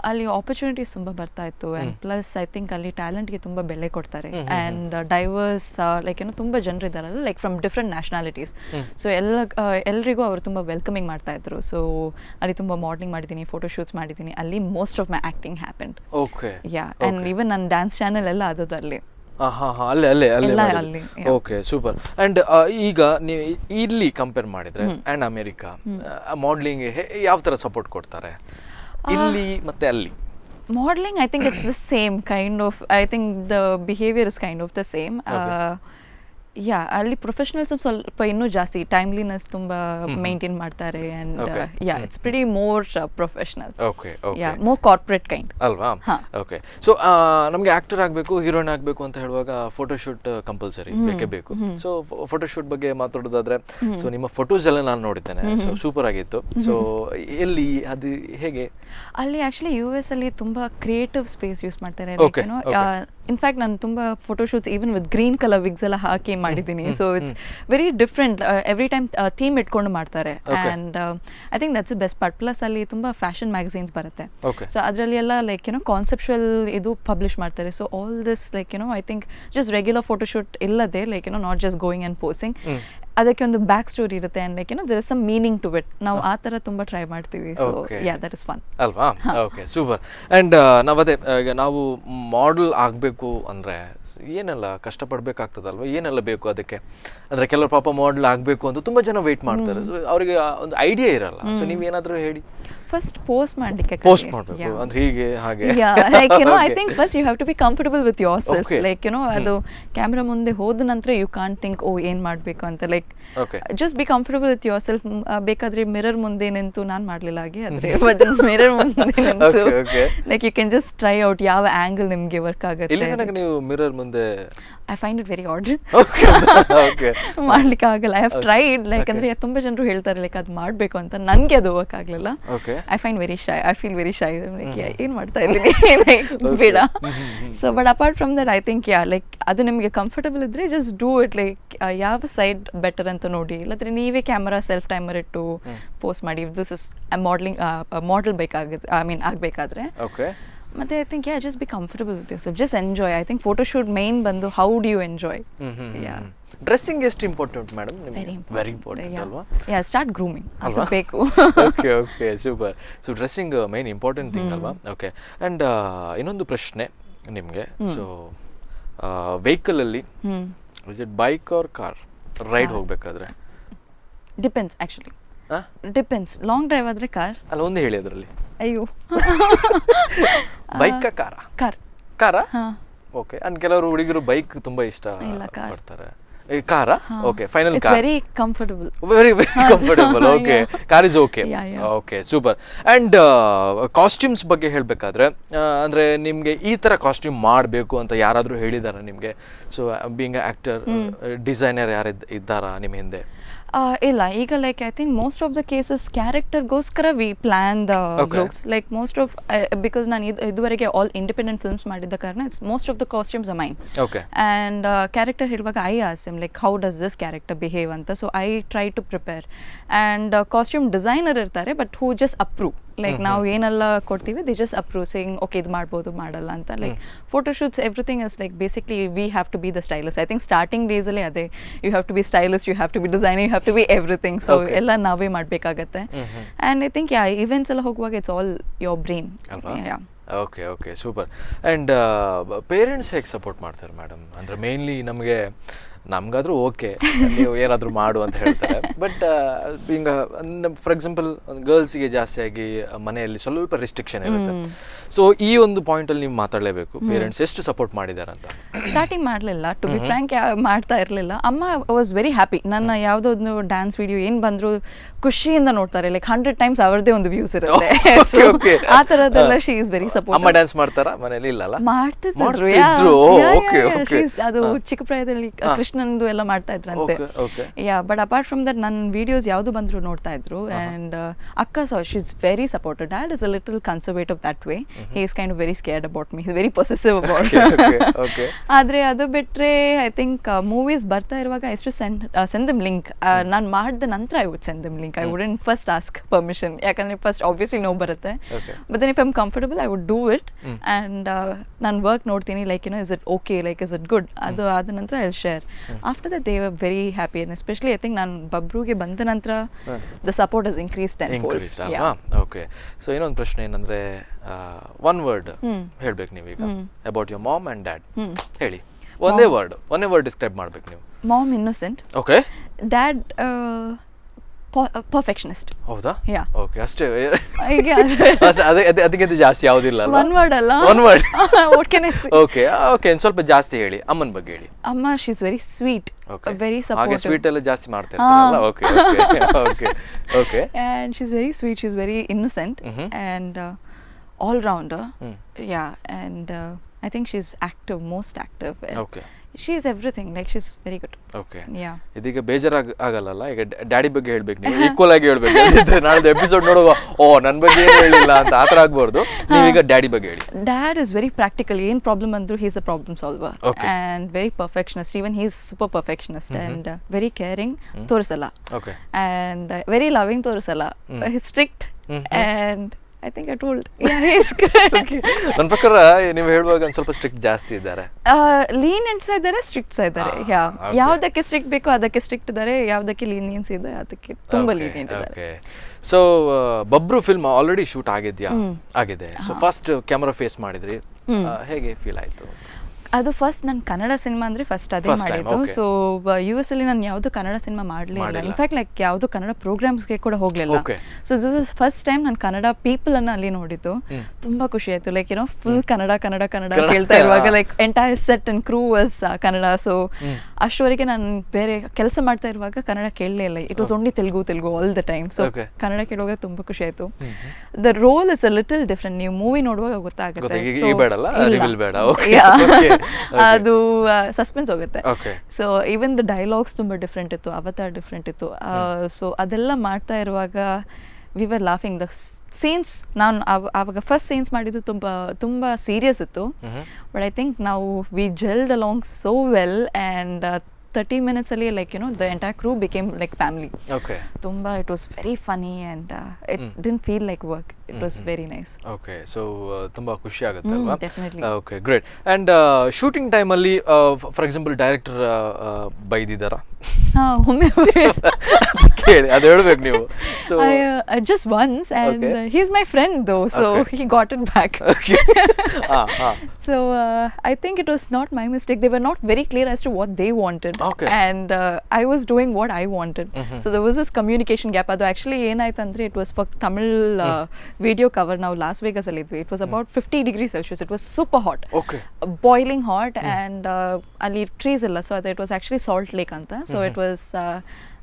ಅಲ್ಲಿ ಆಪರ್ಚುನಿಟೀಸ್ ತುಂಬ ಬರ್ತಾ ಇತ್ತು, ಆ್ಯಂಡ್ ಪ್ಲಸ್ ಐ ಥಿಂಕ್ ಅಲ್ಲಿ ಟ್ಯಾಲೆಂಟ್ಗೆ ತುಂಬ ಬೆಲೆ ಕೊಡ್ತಾರೆ, ಆ್ಯಂಡ್ ಡೈವರ್ಸ್ ಲೈಕ್ ತುಂಬ ಜನರು ಇದ್ದಾರಲ್ಲ, like from different nationalities. So ಎಲ್ರಿಗೂ ಅವರು ತುಂಬ ವೆಲ್ಕಮಿಂಗ್ ಮಾಡ್ತಾ ಇದ್ರು. ಸೊ ಅಲ್ಲಿ ತುಂಬ ಮಾಡಲಿಂಗ್ ಮಾಡಿದ್ದೀನಿ, ಫೋಟೋ ಶೂಟ್ಸ್ ಮಾಡಿದ್ದೀನಿ. ಅಲ್ಲಿ most of my acting happened. Yeah, and even ನನ್ನ ಡ್ಯಾನ್ಸ್ ಚಾನೆಲ್ ಎಲ್ಲ ಅದು ಅಲ್ಲಿ. ಅಲ್ಲೇ. Okay, super. ಅಂಡ್ ಈಗ ನೀವು ಇಲ್ಲಿ ಕಂಪೇರ್ ಮಾಡಿದ್ರೆ ಅಂಡ್ ಅಮೆರಿಕಾ ಮಾಡಲಿಂಗ್ ಯಾವ ತರ ಸಪೋರ್ಟ್ ಕೊಡ್ತಾರೆ ಇಲ್ಲಿ ಮತ್ತೆ ಅಲ್ಲಿ? Modeling, I think it's the same kind of, I think the behavior is kind of the same. ಯಾ, ಅಲ್ಲಿ ಪ್ರೊಫೆಷನಲ್ಸ್ ಸ್ವಲ್ಪ ಇನ್ನೂ ಜಾಸ್ತಿ ಟೈಮ್ಲಿನೆಸ್ ತುಂಬ ಮೇಂಟೈನ್ ಮಾಡ್ತಾರೆ, and yeah it's pretty more professional. Yeah, more corporate kind ಅಲ್ವಾ? ಓಕೆ, ಸೊ ನಮಗೆ ಆಕ್ಟರ್ ಆಗಬೇಕು, ಹೀರೋಯಿನ್ ಆಗಬೇಕು ಅಂತ ಹೇಳುವಾಗ ಫೋಟೋಶೂಟ್ ಕಂಪಲ್ಸರಿ ಬೇಕೇ ಬೇಕು. ಸೊ ಫೋಟೋಶೂಟ್ ಬಗ್ಗೆ ಮಾತಾಡೋದಾದ್ರೆ, ಸೊ ನಿಮ್ಮ ಫೋಟೋಸ್ ಎಲ್ಲ ನಾನು ನೋಡಿದ್ದೇನೆ, ಸೊ ಸೂಪರ್ ಆಗಿತ್ತು. ಸೊ ಎಲ್ಲಿ ಅದು ಹೇಗೆ? ಅಲ್ಲಿ ಆ್ಯಕ್ಚುಲಿ US ಅಲ್ಲಿ ತುಂಬ ಕ್ರಿಯೇಟಿವ್ ಸ್ಪೇಸ್ ಯೂಸ್ ಮಾಡ್ತಾರೆ. ಇನ್ಫ್ಯಾಕ್ಟ್ ನಾನು ತುಂಬ photoshoots even with green colour wigs ಎಲ್ಲ ಹಾಕಿ ಮಾಡಿದ್ದೀನಿ. So it's very different, every time theme ಇಟ್ಕೊಂಡು ಮಾಡ್ತಾರೆ, and I think that's best part. Plus ಅಲ್ಲಿ ತುಂಬ ಫ್ಯಾಷನ್ ಮ್ಯಾಗಝೀನ್ಸ್ ಬರುತ್ತೆ, ಸೊ ಅದರಲ್ಲಿ ಎಲ್ಲ ಲೈಕ್ ಕಾನ್ಸೆಪ್ಚುವಲ್ ಇದು ಪಬ್ಲಿಷ್ ಮಾಡ್ತಾರೆ. So all this like I think just regular photoshoot ಇಲ್ಲದೆ like not just going and posing, ಅದಕ್ಕೆ ಒಂದು ಬ್ಯಾಕ್ ಸ್ಟೋರಿ ಇರುತ್ತೆ, and like there is some meaning to it. ನಾವು ಆ ಥರ ತುಂಬ ಟ್ರೈ ಮಾಡ್ತೀವಿ. So yeah, that is fun ಅಲ್ವಾ? Okay, super. ಆ್ಯಂಡ್ ನಾವದೇ ಈಗ ನಾವು ಮಾಡೆಲ್ ಆಗಬೇಕು ಅಂದರೆ ಏನೆಲ್ಲ ಕಷ್ಟಪಡಬೇಕಾಗ್ತದಲ್ವ, ಏನೆಲ್ಲ ಬೇಕು ಅದಕ್ಕೆ? ಅಂದರೆ ಕೆಲವರು ಪಾಪ ಮಾಡೆಲ್ ಆಗಬೇಕು ಅಂತ ತುಂಬ ಜನ ವೆಯ್ಟ್ ಮಾಡ್ತಾರೆ, ಸೊ ಅವರಿಗೆ ಒಂದು ಐಡಿಯಾ ಇರಲ್ಲ. ಸೊ ನೀವೇನಾದರೂ ಹೇಳಿ. ಫಸ್ಟ್ ಪೋಸ್ಟ್ ಮಾಡಲಿಕ್ಕೆ ಮಾಡಬೇಕು ಅಂದ್ರೆ ಹೀಗೆ ಹಾಗೆ, like I think first you have to be comfortable with yourself. Like ಅದು ಕ್ಯಾಮ್ರಾ ಮುಂದೆ ಹೋದ ನಂತರ ಯು ಕಾಂಟ್ ಥಿಂಕ್ ಓ ಏನು ಮಾಡಬೇಕು ಅಂತ. Like just be comfortable with yourself. ಬೇಕಾದ್ರೆ ಮಿರರ್ ಮುಂದೆ ನಿಂತು, ನಾನು ಮಾಡಲಿಲ್ಲ ಹಾಗೆ, ಆದರೆ ಮಿರರ್ ಮುಂದೆ ನಿಂತು like you can just try out ಯಾವ ಆಂಗಲ್ ನಿಮಗೆ ವರ್ಕ್ ಆಗುತ್ತೆ. ನೀವು ಮಿರರ್ ಮುಂದೆ I find it very odd, ಮಾಡ್ಲಿಕ್ಕೆ ಆಗಲ್ಲ. ಐ ಹ್ಯಾವ್ ಟ್ರೈಡ್, ಲೈಕ್ ಅಂದ್ರೆ ತುಂಬ ಜನರು ಹೇಳ್ತಾರೆ ಲೈಕ್ ಅದು ಮಾಡಬೇಕು ಅಂತ, ನನಗೆ ಅದು ವರ್ಕ್ ಆಗಲಿಲ್ಲ. I find very ಶೈ, I feel very ಶೈ. ಏನು ಮಾಡ್ತಾ ಇದ್ದೀನಿ ಬೇಡ. So but apart from that I think yeah, like ಅದು ನಿಮಗೆ ಕಂಫರ್ಟಬಲ್ ಇದ್ರೆ ಜಸ್ಟ್ ಡೂ ಇಟ್. ಲೈಕ್ ಯಾವ ಸೈಡ್ ಬೆಟರ್ ಅಂತ ನೋಡಿ, ಇಲ್ಲಾಂದ್ರೆ ನೀವೇ ಕ್ಯಾಮರಾ ಸೆಲ್ಫ್ ಟೈಮರ್ ಇಟ್ಟು ಪೋಸ್ಟ್ ಮಾಡಿ. If this is modelling model ಬೇಕಾಗುತ್ತೆ, ಐ ಮೀನ್ ಆಗಬೇಕಾದ್ರೆ ಮತ್ತೆ I think just be comfortable with yourself, just enjoy. I think photo shoot main ಬಂದು how do you enjoy. Dressing ಎಷ್ಟು ಇಂಪಾರ್ಟೆಂಟ್ ಮೇಡಮ್? ವೆರಿ ಇಂಪಾರ್ಟೆಂಟ್ ಅಲ್ವಾ? ಸ್ಟಾರ್ಟ್ ಗ್ರೂಮಿಂಗ್ ಅದು ಬೇಕು. Okay super. So dressing main important thing ಅಲ್ವಾ? ಓಕೆ. ಆ್ಯಂಡ್ ಇನ್ನೊಂದು ಪ್ರಶ್ನೆ ನಿಮಗೆ. ಸೊ ವೆಹಿಕಲಲ್ಲಿ is it bike or car ride ಹೋಗಬೇಕಾದ್ರೆ? Depends actually, depends. Long drive ಆದರೆ ಕಾರ್. ಅಲ್ಲ ಒಂದೇ ಹೇಳಿ ಅದರಲ್ಲಿ. ಅಯ್ಯೋ ಬೈಕ್ ಕಾರಾ? ಕಾರ್. ಕಾರಾ? ಓಕೆ. ಅಂಡ್ ಕೆಲವರು ಹುಡುಗರು ಬೈಕ್ ತುಂಬಾ ಇಷ್ಟ ಪಡ್ತಾರೆ. ಕಾರಾ? Okay final car. Very comfortable. Very comfortable. Okay, car is okay. Okay super. And costumes ಬಗ್ಗೆ ಹೇಳಬೇಕಾದ್ರೆ ಅಂದರೆ ನಿಮಗೆ ಈ ಥರ ಕಾಸ್ಟ್ಯೂಮ್ ಮಾಡಬೇಕು ಅಂತ ಯಾರಾದರೂ ಹೇಳಿದಾರಾ ನಿಮಗೆ? ಸೊ ಬೀಯಿಂಗ್ ಆ್ಯಕ್ಟರ್, ಡಿಸೈನರ್ ಯಾರು ಇದ್ದಾರಾ ನಿಮ್ಮ ಹಿಂದೆ? ಇಲ್ಲ, ಈಗ like I think most of the cases ಕ್ಯಾರೆಕ್ಟರ್ಗೋಸ್ಕರ we plan the looks. Like most of because ನಾನು ಇದುವರೆಗೆ ಆಲ್ ಇಂಡಿಪೆಂಡೆಂಟ್ ಫಿಲ್ಮ್ಸ್ ಮಾಡಿದ್ದ ಕಾರಣ it's most of the costumes mine. Okay. And character ಹೇಳುವಾಗ I ask him like how does this character behave ಅಂತ. So I try to prepare. And costume designer ಇರ್ತಾರೆ, but who just approve. Like ನಾವು ಏನೆಲ್ಲ ಕೊಡ್ತೀವಿ they just approve saying okay ಇದು ಮಾಡ್ಬೋದು ಮಾಡಲ್ಲ ಅಂತ. Like photo shoots everything is like basically we have to be the stylist. I think starting ಡೇಸಲ್ಲಿ ಅದೇ you have to be stylist, you have to be designer, you have to be everything. So ಎಲ್ಲ ನಾವೇ ಮಾಡಬೇಕಾಗತ್ತೆ. ಆ್ಯಂಡ್ ಐ ಥಿಂಕ್ ಇವೆಂಟ್ಸ್ ಎಲ್ಲ ಹೋಗುವಾಗ it's all your brain. Okay okay super. And parents ಹೇಗೆ ಸಪೋರ್ಟ್ ಮಾಡ್ತಾರೆ ಮೇಡಮ್? ಅಂದರೆ ಮೇನ್ಲಿ ನಮಗಾದ್ರೂ ಓಕೆ ನೀವು ಏನಾದರೂ ಮಾಡು ಅಂತ ಹೇಳ್ತಾರೆ, ಬಟ್ ಹಿಂಗೆ ಫಾರ್ ಎಕ್ಸಾಂಪಲ್ ಗರ್ಲ್ಸಿಗೆ ಜಾಸ್ತಿಯಾಗಿ ಮನೆಯಲ್ಲಿ ಸ್ವಲ್ಪ ರಿಸ್ಟ್ರಿಕ್ಷನ್ ಇರುತ್ತೆ. ಸೊ ಈ ಒಂದು ಪಾಯಿಂಟಲ್ಲಿ ನೀವು ಮಾತಾಡಲೇಬೇಕು, ಪೇರೆಂಟ್ಸ್ ಎಷ್ಟು ಸಪೋರ್ಟ್ ಮಾಡಿದ್ದಾರೆ ಅಂತ. ಸ್ಟಾರ್ಟಿಂಗ್ ಮಾಡಲಿಲ್ಲ, ಟು ಬಿ ಫ್ರ್ಯಾಂಕ್ ಮಾಡ್ತಾ ಇರಲಿಲ್ಲ. ಅಮ್ಮ ವಾಸ್ ವೆರಿ ಹ್ಯಾಪಿ. ನನ್ನ ಯಾವುದೊಂದು ಡ್ಯಾನ್ಸ್ ವಿಡಿಯೋ ಏನು ಬಂದರೂ ಖುಷಿಯಿಂದ ನೋಡ್ತಾರೆ. ಲೈಕ್ 100 times ಅವ್ರದ್ದೇ ಒಂದು ವ್ಯೂಸ್ ಇರುತ್ತೆ. ಆ ಥರದ್ದೆಲ್ಲ ಶಿ ಈಸ್ ವೆರಿ ಸಪೋರ್ಟ್. ಅಮ್ಮ ಡ್ಯಾನ್ಸ್ ಮಾಡ್ತಾರಾ ಮನೆಯಲ್ಲಿ? ಇಲ್ಲಲ್ಲ, ಮಾಡ್ತಿದ್ರು. ಅದು ಚಿಕ್ಕ ಪ್ರಾಯದಲ್ಲಿ ಕೃಷ್ಣನ್ದು ಎಲ್ಲ ಮಾಡ್ತಾ ಇದ್ರಂತೆ. ಬಟ್ ಅಪಾರ್ಟ್ ಫ್ರಮ್ ದಟ್ ನನ್ನ ವಿಡಿಯೋಸ್ ಯಾವುದು ಬಂದ್ರು ನೋಡ್ತಾ ಇದ್ರು. ಆ್ಯಂಡ್ ಅಕ್ಕ ಸಹ she is very supportive. Dad is a little conservative that way. He is kind of very scared about me, very possessive about. ಆದ್ರೆ ಅದು ಬಿಟ್ರೆ ಐ ಥಿಂಕ್ ಮೂವೀಸ್ ಬರ್ತಾ ಇರುವಾಗ ಎಷ್ಟು ಸೆಂಡ್ ದಮ್ ಲಿಂಕ್. ನಾನು ಮಾಡಿದ ನಂತರ I would send them link. I wouldn't first ask permission, ಯಾಕಂದ್ರೆ ಫಸ್ಟ್ ಆಬ್ವಿಯಸ್ಲಿ ನೋ ಬರುತ್ತೆ. But then if I am comfortable I would do it. And ನಾನು ವರ್ಕ್ ನೋಡ್ತೀನಿ, like is it okay, like is it good. ಅದು ಆದ ನಂತರ I will share. After that they were very happy. And especially I think ನಾನು ಬಬ್ರೂಗೆ ಬಂದ ನಂತರ the support is increase 10 folds. Okay. So ಇನ್ನೊಂದು ಪ್ರಶ್ನೆ ಏನಂದ್ರೆ, ಒನ್ ವರ್ಡ್ ಹೇಳ್ಬೇಕು ನೀವೀಗ about your mom and dad. ಹೇಳಿ, ಒಂದೇ ವರ್ಡ್ ಡಿಸ್ಕ್ರೈಬ್ ಮಾಡ್ಬೇಕು ನೀವು. Mom innocent. Okay. Dad perfectionist. ಹೌದಾ? ಓಕೆ, ಅಷ್ಟೇ. ಅದಕ್ಕಿಂತ ಜಾಸ್ತಿ ಯಾವುದಿಲ್ಲ. ಒನ್ ವರ್ಡ್ ಅಲ್ಲ, ಒನ್ ವರ್ಡ್. ಓಕೆ ಓಕೆ, ಸ್ವಲ್ಪ ಜಾಸ್ತಿ ಹೇಳಿ. ಅಮ್ಮನ ಬಗ್ಗೆ ಹೇಳಿ. ಅಮ್ಮ she is very sweet, very supportive. ಹಾಗೆ ಸ್ವೀಟ್ ಎಲ್ಲ ಜಾಸ್ತಿ ಮಾಡ್ತಾ ಇರ್ತಾರಲ್ಲ. Okay okay okay. And she is very sweet, she is very innocent and all rounder. And I think she is active, most active. Okay. She is everything, like she is very good. Okay. ಇದೀಗ ಬೇಜಾರಾಗಲ್ಲ? ಈಗ ಡ್ಯಾಡಿ ಬಗ್ಗೆ ಹೇಳ್ಬೇಕು ನೀವು, ಈಕ್ವಲ್ ಆಗಿ ಹೇಳ್ಬೇಕು. ನಾಳೆ ಎಪಿಸೋಡ್ ನೋಡುವ ಓ ನನ್ನ ಬಗ್ಗೆ ಏನು ಹೇಳಿಲ್ಲ ಅಂತ ಆ ಥರ ಆಗ್ಬಾರ್ದು. ನೀವೀಗ ಡ್ಯಾಡಿ ಬಗ್ಗೆ ಹೇಳಿ. Dad is very practical. ಏನು ಪ್ರಾಬ್ಲಮ್ ಅಂದ್ರು he is a problem solver and very perfectionist. Even he is super perfectionist and very caring, ತೋರಿಸಲ್ಲ. ಓಕೆ. ಆ್ಯಂಡ್ ವೆರಿ ಲವಿಂಗ್, ತೋರಿಸಲ್ಲ. Strict and I think I told ನನ್ನ ಪ್ರಕಾರ ನೀವು ಹೇಳುವಾಗ ಒಂದು ಸ್ವಲ್ಪ ಸ್ಟ್ರಿಕ್ಟ್ ಜಾಸ್ತಿ ಇದ್ದಾರೆ. ಲೀನಿಯನ್ಸ್ ಇದ್ದಾರೆ, ಸ್ಟ್ರಿಕ್ಟ್ಸ್ ಇದ್ದಾರೆ. ಯಾವುದಕ್ಕೆ ಸ್ಟ್ರಿಕ್ಟ್ ಬೇಕೋ ಅದಕ್ಕೆ ಸ್ಟ್ರಿಕ್ಟ್ ಇದ್ದಾರೆ, ಯಾವುದಕ್ಕೆ ಲೀನಿಯನ್ಸ್ ಇದೆ ಅದಕ್ಕೆ ತುಂಬಾ ಲೀನಿಯಂಟ್ ಇದ್ದಾರೆ. So Babru film already shoot ಆಗಿದೆಯಾ? ಆಗಿದೆ. ಸೊ ಫಸ್ಟ್ ಕ್ಯಾಮರಾ ಫೇಸ್ ಮಾಡಿದ್ರಿ, ಹೇಗೆ ಫೀಲ್ ಆಯ್ತು? ಅದು ಫಸ್ಟ್ ನನ್ನ ಕನ್ನಡ ಸಿನಿಮಾ ಅಂದರೆ ಫಸ್ಟ್ ಅದೇ ಮಾಡಿದ್ದು. ಸೊ US ಅಲ್ಲಿ ನಾನು ಯಾವುದು ಕನ್ನಡ ಸಿನಿಮಾ ಮಾಡಲಿಲ್ಲ. ಇನ್ಫ್ಯಾಕ್ಟ್ ಲೈಕ್ ಯಾವುದು ಕನ್ನಡ ಪ್ರೋಗ್ರಾಮ್ಸ್ಗೆ ಕೂಡ ಹೋಗಲಿಲ್ಲ. ಸೊ ದಿಸ್ ಫಸ್ಟ್ ಟೈಮ್ ನಾನು ಕನ್ನಡ ಪೀಪಲ್ ಅನ್ನ ಅಲ್ಲಿ ನೋಡಿದ್ದು. ತುಂಬಾ ಖುಷಿ ಆಯ್ತು. ಲೈಕ್ ಫುಲ್ ಕನ್ನಡ ಕನ್ನಡ ಕನ್ನಡ ಕೇಳ್ತಾ ಇರುವಾಗ like entire set and crew was Kannada. So ಅಷ್ಟವರೆಗೆ ನಾನು ಬೇರೆ ಕೆಲಸ ಮಾಡ್ತಾ ಇರುವಾಗ ಕನ್ನಡ ಕೇಳಲೇ ಇಲ್ಲ. It was only Telugu all the time. So Kannada ಕೇಳುವಾಗ ತುಂಬಾ ಖುಷಿ ಆಯ್ತು. The role is a little different. ನೀವು ಮೂವಿ ನೋಡುವಾಗ ಗೊತ್ತಾಗುತ್ತೆ. ಅದು ಸಸ್ಪೆನ್ಸ್ ಹೋಗುತ್ತೆ. ಸೊ ಈವನ್ ದ ಡೈಲಾಗ್ಸ್ ತುಂಬಾ ಡಿಫ್ರೆಂಟ್ ಇತ್ತು, ಅವತಾರ್ ಡಿಫ್ರೆಂಟ್ ಇತ್ತು. ಸೊ ಅದೆಲ್ಲ ಮಾಡ್ತಾ ಇರುವಾಗ we var laughing. The scenes ನಾನು ಆವಾಗ ಫಸ್ಟ್ ಸೀನ್ಸ್ ಮಾಡಿದ್ದು ತುಂಬಾ ಸೀರಿಯಸ್ ಇತ್ತು. ಬಟ್ ಐ ಥಿಂಕ್ ನಾವು we gelled along so well and 30 minutes ಅಲ್ಲಿ like the entire crew became like family. ತುಂಬಾ it was very funny and it didn't feel like work. It was very nice. Okay, so ತುಂಬ ಖುಷಿ ಆಗುತ್ತೆ ಅಲ್ವಾ? Definitely. Okay, great. And shooting ಟೈಮಲ್ಲಿ ಫಾರ್ ಎಕ್ಸಾಂಪಲ್ ಡೈರೆಕ್ಟರ್ ಬೈದಿದ್ದಾರಾ? ಒಮ್ಮೆ ಕೇಳಿ, ಅದು ಹೇಳ್ಬೇಕು ನೀವು. So just once, and he's my friend though, so he got it back. So I think it was not my mistake. They were not very clear as to what they wanted, and I was doing what I wanted. So there was this communication gap. Adu actually ಏನಾಯ್ತು ಅಂದ್ರೆ, it was for Tamil video cover. Now Las Vegas ಅಲ್ಲಿ ಇದ್ವಿ. It was about 50 degrees Celsius. It was super hot, boiling hot, and ಅಲ್ಲಿ trees ಇಲ್ಲ, so it was actually Salt Lake anta. So it was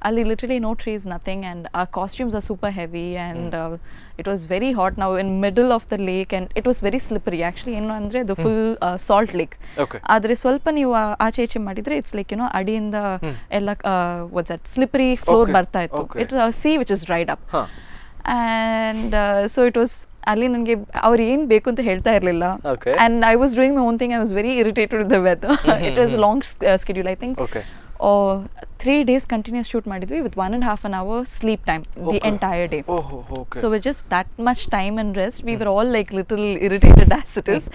ali literally no trees, nothing, and our costumes are super heavy, and it was very hot now in middle of the lake, and it was very slippery actually. ಏನು ಅಂದ್ರೆ the full salt lake. ಆದ್ರೆ ಸ್ವಲ್ಪ ನೀವು ಆಚೆ ಈಚೆ ಮಾಡಿದ್ರೆ it's like ಅಡಿಯಿಂದ ಎಲ್ಲ what's that slippery floor ಬರ್ತಾ ಇತ್ತು. It's a sea which is dried up, and so it was ಅಲ್ಲಿ ನನಗೆ ಅವ್ರು ಏನು ಬೇಕು ಅಂತ ಹೇಳ್ತಾ ಇರಲಿಲ್ಲ, and I was doing my own thing. I was very irritated with the weather. It was a long schedule, I think. 3 days continuous shoot ಮಾಡಿದ್ವಿ with 1.5 hour sleep time the entire day. So with just that much time and rest, we were all like little irritated as it is.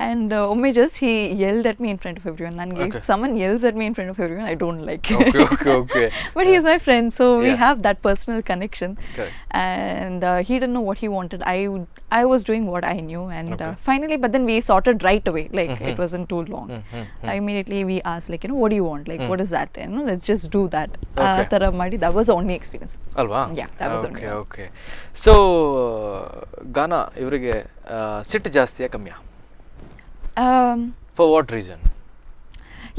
And Omme just he yelled at me in front of everyone. If someone yells at me in front of everyone, I don't like it. Okay. But he is my friend, so we have that personal connection. And he didn't know what he wanted. I was doing what I knew, and finally, but then we sorted right away. Like it wasn't too long. Immediately we asked, like, what do you want? Like, what is that? Let's just do that. Tara madi. That was the only experience. Alva? Yeah, that was only. Okay. So Ghana ivrige ಸಿಟ್ಟು ಜಾಸ್ತಿಯಾ ಕಮ್ಮಿಯಾ? For what reason?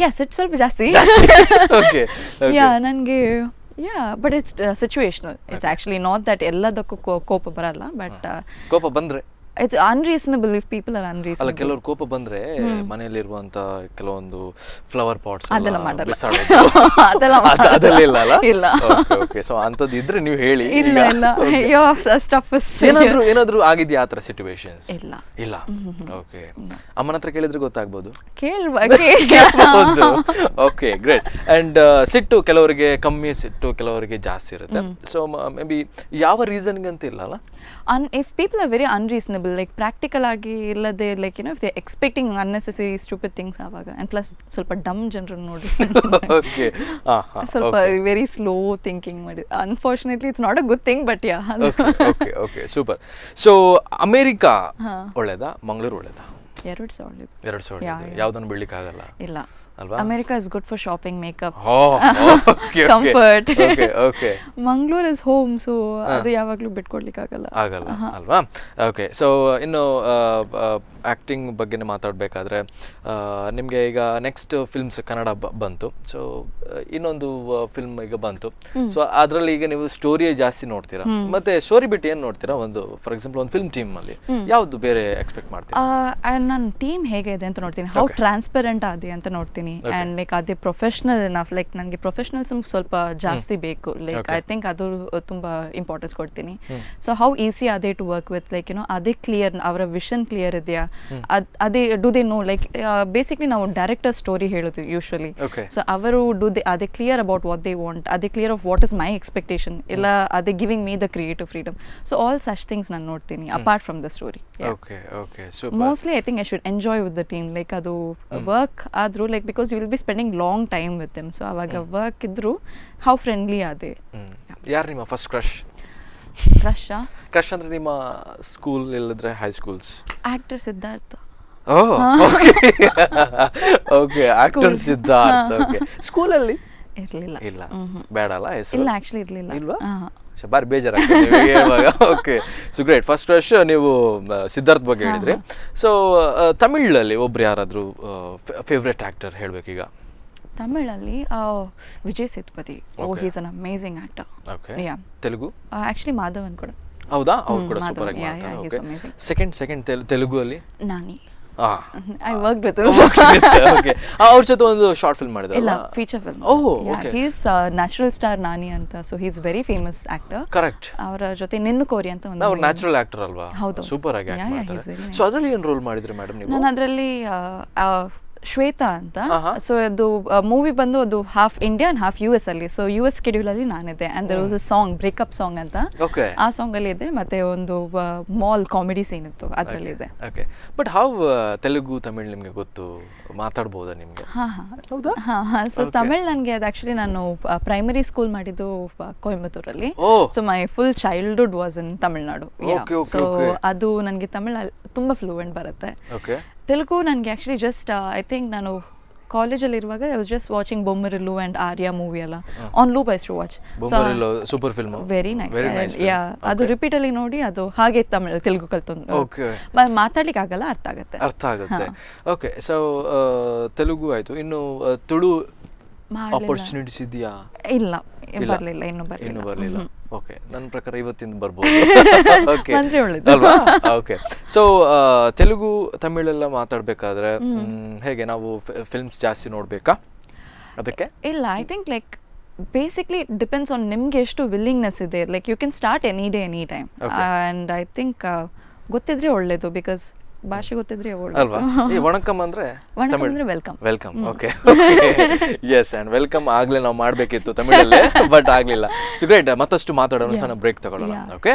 Yes, it's ಸ್ವಲ್ಪ ಜಾಸ್ತಿ. Okay. Yeah, ನನಗೆ but it's situational. It's actually not that ಎಲ್ಲದಕ್ಕೂ ಕೋಪ ಬರಲ್ಲ, but ಕೋಪ ಬಂದ್ರೆ it's unreasonable if people are unreasonable. ಅಲ್ಲ, ಕೆಲವರು ಕೋಪ ಬಂದ್ರೆ ಮನೆಯಲ್ಲಿರುವಂತ ಕೆಲವೊಂದು ಫ್ಲವರ್ ಪಾಟ್ಸ್ ಅದೆಲ್ಲ ಮಾಡಲ್ಲ. ಅದೆಲ್ಲ ಇಲ್ಲ ಅಲ್ಲ? ಇಲ್ಲ. ಓಕೆ, ಸೊ ಅಂತದ್ದು ಇದ್ರೆ ನೀವು ಹೇಳಿ. ಇಲ್ಲ ಅಯ್ಯೋ ಸ್ಟಫ್ ಏನಾದ್ರೂ ಆಗಿದ್ಯಾ ಆ ಥರ ಸಿಚುವೇಶನ್ಸ್? ಇಲ್ಲ. ಓಕೆ, ಅಮ್ಮನ ಹತ್ರ ಕೇಳಿದ್ರೆ ಗೊತ್ತಾಗ್ಬೋದು. ಕೇಳ್ಬೋದು. Okay, great. ಅಂಡ್ ಸಿಟ್ಟು ಕೆಲವರಿಗೆ ಕಮ್ಮಿ, ಸಿಟ್ಟು ಕೆಲವರಿಗೆ ಜಾಸ್ತಿ ಇರುತ್ತೆ. ಸೊ ಮೇ ಬಿ ಯಾವ ರೀಸನ್ಗೆ ಅಂತ ಇಲ್ಲ ಅಲ್ಲ? If people are very unreasonable, like practical agi illade, like if they're expecting unnecessary stupid things avaga, and plus ಸ್ವಲ್ಪ dumb ಜನರು ನೋಡಿ. Okay. ಸ್ವಲ್ಪ very slow thinking ಮಾಡಿ. Unfortunately it's not a good thing, but yeah. Okay, super. So America ಒಳ್ಳೆದಾ, ಮಂಗಳೂರು ಒಳ್ಳೆದಾ? ಎರಡು ಸಹ ಯಾವ್ದನ್ನು ಬಿಡ್ಲಿಕ್ಕೆ ಆಗಲ್ಲ. ಇಲ್ಲ. ಅಲ್ವಾ? America is good for shopping, makeup, comfort. Okay. Mangalore is home, so ಅದು ಯಾವಾಗಲೂ ಬಿಟ್ಕೊಡ್ಲಿಕ್ಕೆ ಆಗಲ್ಲ ಅಲ್ವಾ? ಓಕೆ, ಸೊ ಇನ್ನು ಆ್ಯಕ್ಟಿಂಗ್ ಬಗ್ಗೆ ಮಾತಾಡಬೇಕಾದ್ರೆ ನಿಮಗೆ ಈಗ ನೆಕ್ಸ್ಟ್ ಫಿಲ್ಮ್ಸ್ ಕನ್ನಡ ಬಂತು, ಸೊ ಇನ್ನೊಂದು ಫಿಲ್ಮ್ ಈಗ ಬಂತು. ಸೊ ಅದರಲ್ಲಿ ಈಗ ನೀವು ಸ್ಟೋರಿಯೇ ಜಾಸ್ತಿ ನೋಡ್ತೀರಾ, ಮತ್ತೆ ಸ್ಟೋರಿ ಬಿಟ್ಟು ಏನು ನೋಡ್ತೀರಾ? ಒಂದು ಫಾರ್ ಎಕ್ಸಾಂಪಲ್ ಒಂದು ಫಿಲ್ಮ್ ಟೀಮ್ ಅಲ್ಲಿ ಯಾವ್ದು ಬೇರೆ ಎಕ್ಸ್ಪೆಕ್ಟ್ ಮಾಡ್ತೀರಾ? ನನ್ನ ಟೀಮ್ ಹೇಗೆ ಇದೆ ಅಂತ ನೋಡ್ತೀನಿ, ಹೌ ಟ್ರಾನ್ಸ್ಪರೆಂಟ್ ಆದಿ ಅಂತ ನೋಡ್ತೀನಿ, ಅಂಡ್ ಲೈಕ್ ಅದೇ ಪ್ರೊಫೆಷನಲ್ ಎನಫ್. ಲೈಕ್ ನನಗೆ ಪ್ರೊಫೆಷನಲ್ಸಮ್ ಸ್ವಲ್ಪ ಜಾಸ್ತಿ ಬೇಕು. ಲೈಕ್ ಐ ಥಿಂಕ್ ಅದು ತುಂಬಾ ಇಂಪಾರ್ಟೆನ್ಸ್ ಕೊಡ್ತೀನಿ. So how easy are they to work with, like are they clear, ಅವರ ವಿಷನ್ ಕ್ಲಿಯರ್ ಇದೆಯಾ, are they do they know, like basically ನಾವು ಡೈರೆಕ್ಟರ್ ಸ್ಟೋರಿ ಹೇಳೋದು ಯೂಶುವಲಿ. ಸೊ ಅವರು are they clear about what they want, are they clear of what is my expectation, ಇಲ್ಲ are they giving me the creative freedom. So all such things ನಾನು ನೋಡ್ತೀನಿ apart from the story. Mostly I think I should enjoy with the team. Like ಅದು ವರ್ಕ್ ಆದ್ರೂ, like because you will be spending long time with them. So ಅವಾಗ ವರ್ಕ್ ಇದ್ರು ಹೌ ಫ್ರೆಂಡ್ಲಿ ಅದೇ. ಯಾರು ನಿಮ್ಮ ಫಸ್ಟ್ ಕ್ರಶ್? ಕ್ರಶ್ ಅಂದ್ರೆ ನಿಮ್ಮ ಸ್ಕೂಲ್ ಇಲ್ಲದ್ರೆ high schools? Actor Siddharth. Okay, actor Siddharth. Okay, ಸ್ಕೂಲಲ್ಲಿ ಇರ್ಲಿಲ್ಲ? ಇಲ್ಲ, ಬೇಡ ಅಲ್ಲ ಹೆಸರು? ಇಲ್ಲ, ಆಕ್ಚುಲಿ ಇರ್ಲಿಲ್ಲ. ಇಲ್ವಾ? ಬಾರಿ ಬೇಜಾರಾಗ್ತದೆ ಹೇಳುವಾಗ. Okay, so great. First crush ನೀವು ಸಿದ್ಧಾರ್ಥ್ ಬಗ್ಗೆ ಹೇಳಿದ್ರಿ. ಸೊ ತಮಿಳಲ್ಲಿ ಒಬ್ರು ಯಾರಾದರೂ ಫೇವ್ರೆಟ್ ಆಕ್ಟರ್ ಹೇಳ್ಬೇಕೀಗ? ತಮಿಳಲ್ಲಿ Vijay Sethupathi. He is an amazing actor. Okay. Telugu? Actually Madhavan ಕೂಡ. ಹೌದಾ? ಅವ್ರು ಕೂಡ ಸೂಪರ್ ಆಗಿ ಮಾಡ್ತಾರೆ. ಓಕೆ. ಸೆಕೆಂಡ್ ತೆಲುಗು ಅಲ್ಲಿ ನಾನಿ. I worked with him. Okay. ಅವ್ರ ಜೊತೆ ಒಂದು ಶಾರ್ಟ್ ಫಿಲ್ಮ್ ಮಾಡಿದ್ರಲ್ಲ? ಇಲ್ಲ, feature film. Okay. He is natural star Nani ಅಂತ, so he is very famous actor. Correct. ಅವರ ಜೊತೆ ನಿನ್ನು ಕೋರಿ ಅಂತ ಒಂದು. ಅವ್ರು ನ್ಯಾಚುರಲ್ ಆಕ್ಟರ್ ಅಲ್ವಾ? ಹೌದು. ಸೂಪರ್ ಆಗಿ ಆಕ್ಟ್ ಮಾಡ್ತಾರೆ. ಸೊ ಅದರಲ್ಲಿ ಏನು ರೋಲ್ ಮಾಡಿದ್ರಿ ಮೇಡಮ್ ನೀವು? ನಾನು ಅದರಲ್ಲಿ ಶ್ವೇತಾ ಅಂತ. ಸೊ ಅದು ಮೂವಿ ಬಂದು ಅದು ಹಾಫ್ ಇಂಡಿಯನ್ ಹಾಫ್ US ಅಲ್ಲಿ. ಸೊ US ಸ್ಕೆಡ್ಯೂಲ್ ಅಲ್ಲಿ ನಾನಿದೆ and there was a song breakup song ಅಂತ. ಆ ಸಾಂಗ್ ಅಲ್ಲಿ ಇದೆ, ಮತ್ತೆ ಒಂದು ಮಾಲ್ ಕಾಮಿಡಿ ಸೀನ್ ಇತ್ತು ಅದರಲ್ಲಿ ಇದೆ. Okay, but how Telugu Tamil ನಿಮಗೆ ಗೊತ್ತು, ಮಾತಾಡ್ಬೋದಾ ನಿಮಗೆ? ಹೌದಾ? ಸೊ ತಮಿಳ್ ನನಗೆ ಅದು ಆಕ್ಚುಲಿ ನಾನು ಪ್ರೈಮರಿ ಸ್ಕೂಲ್ ಮಾಡಿದ್ದು ಕೊಯಂಬತ್ತೂರಲ್ಲಿ. So my full childhood was in Tamil Nadu. So ಅದು ನನಗೆ ತಮಿಳ್ ತುಂಬಾ ಫ್ಲೂಯೆಂಟ್ ಬರುತ್ತೆ. ತೆಲುಗು ನನಗೆ ಆಕ್ಚುಲಿ ಜಸ್ಟ್ ಐ ಥಿಂಕ್ ನಾನು ಕಾಲೇಜಲ್ಲಿ ಇರುವಾಗ I was just watching Bommarillu and Arya movie ಎಲ್ಲ on loop. I to watch Bommarillu, super film, very nice. Yeah, ಅದು ರಿಪೀಟ್ ಅಲ್ಲಿ ನೋಡಿ ಅದು ಹಾಗೆ ತೆಲುಗು ಕಲ್ತೊಂದು ಮಾತಾಡ್ಲಿಕ್ಕೆ ಆಗಲ್ಲ, ಅರ್ಥ ಆಗುತ್ತೆ. ಓಕೆ, ಸೊ ತೆಲುಗು ಆಯ್ತು, ಇನ್ನು ತುಳು ಆಪರ್ಚುನಿಟೀಸ್ ಇದೆಯಾ? ಇಲ್ಲ, ಬರಲಿಲ್ಲ, ಇನ್ನು ಬರಲಿಲ್ಲ. ಓಕೆ, ನನ್ನ ಪ್ರಕಾರ ಇವತ್ತಿಂದ ಬರ್ಬೋದು. ಓಕೆ ಅಲ್ವಾ? ಓಕೆ, ಸೊ ತೆಲುಗು ತಮಿಳೆಲ್ಲ ಮಾತಾಡ್ಬೇಕಾದ್ರೆ ಹೇಗೆ ನಾವು ಫಿಲ್ಮ್ಸ್ ಜಾಸ್ತಿ ನೋಡ್ಬೇಕಾ ಅದಕ್ಕೆ? ಇಲ್ಲ, I think like basically depends on ನಿಮ್ಗೆ ಎಷ್ಟು ವಿಲ್ಲಿಂಗ್ನೆಸ್ ಇದೆ. Like you can start any day any time and I think ಗೊತ್ತಿದ್ರೆ ಒಳ್ಳೇದು, ಬಿಕಾಸ್ ಭಾಷೆ ಗೊತ್ತಿದ್ರೆ ಅಲ್ವಾ? ಈ ವಣಕಂ ಅಂದ್ರೆ welcome. Okay, yes, and welcome ಆಗ್ಲೇ ನಾವು ಮಾಡ್ಬೇಕಿತ್ತು ತಮಿಳಲ್ಲೇ, ಬಟ್ ಆಗ್ಲಿಲ್ಲ. ಸೊ ಗ್ರೇಟ್, ಮತ್ತಷ್ಟು ಮಾತಾಡೋಣ, ಸಣ್ಣ ಬ್ರೇಕ್ ತಗೊಳ್ಳೋಣ. ಓಕೆ,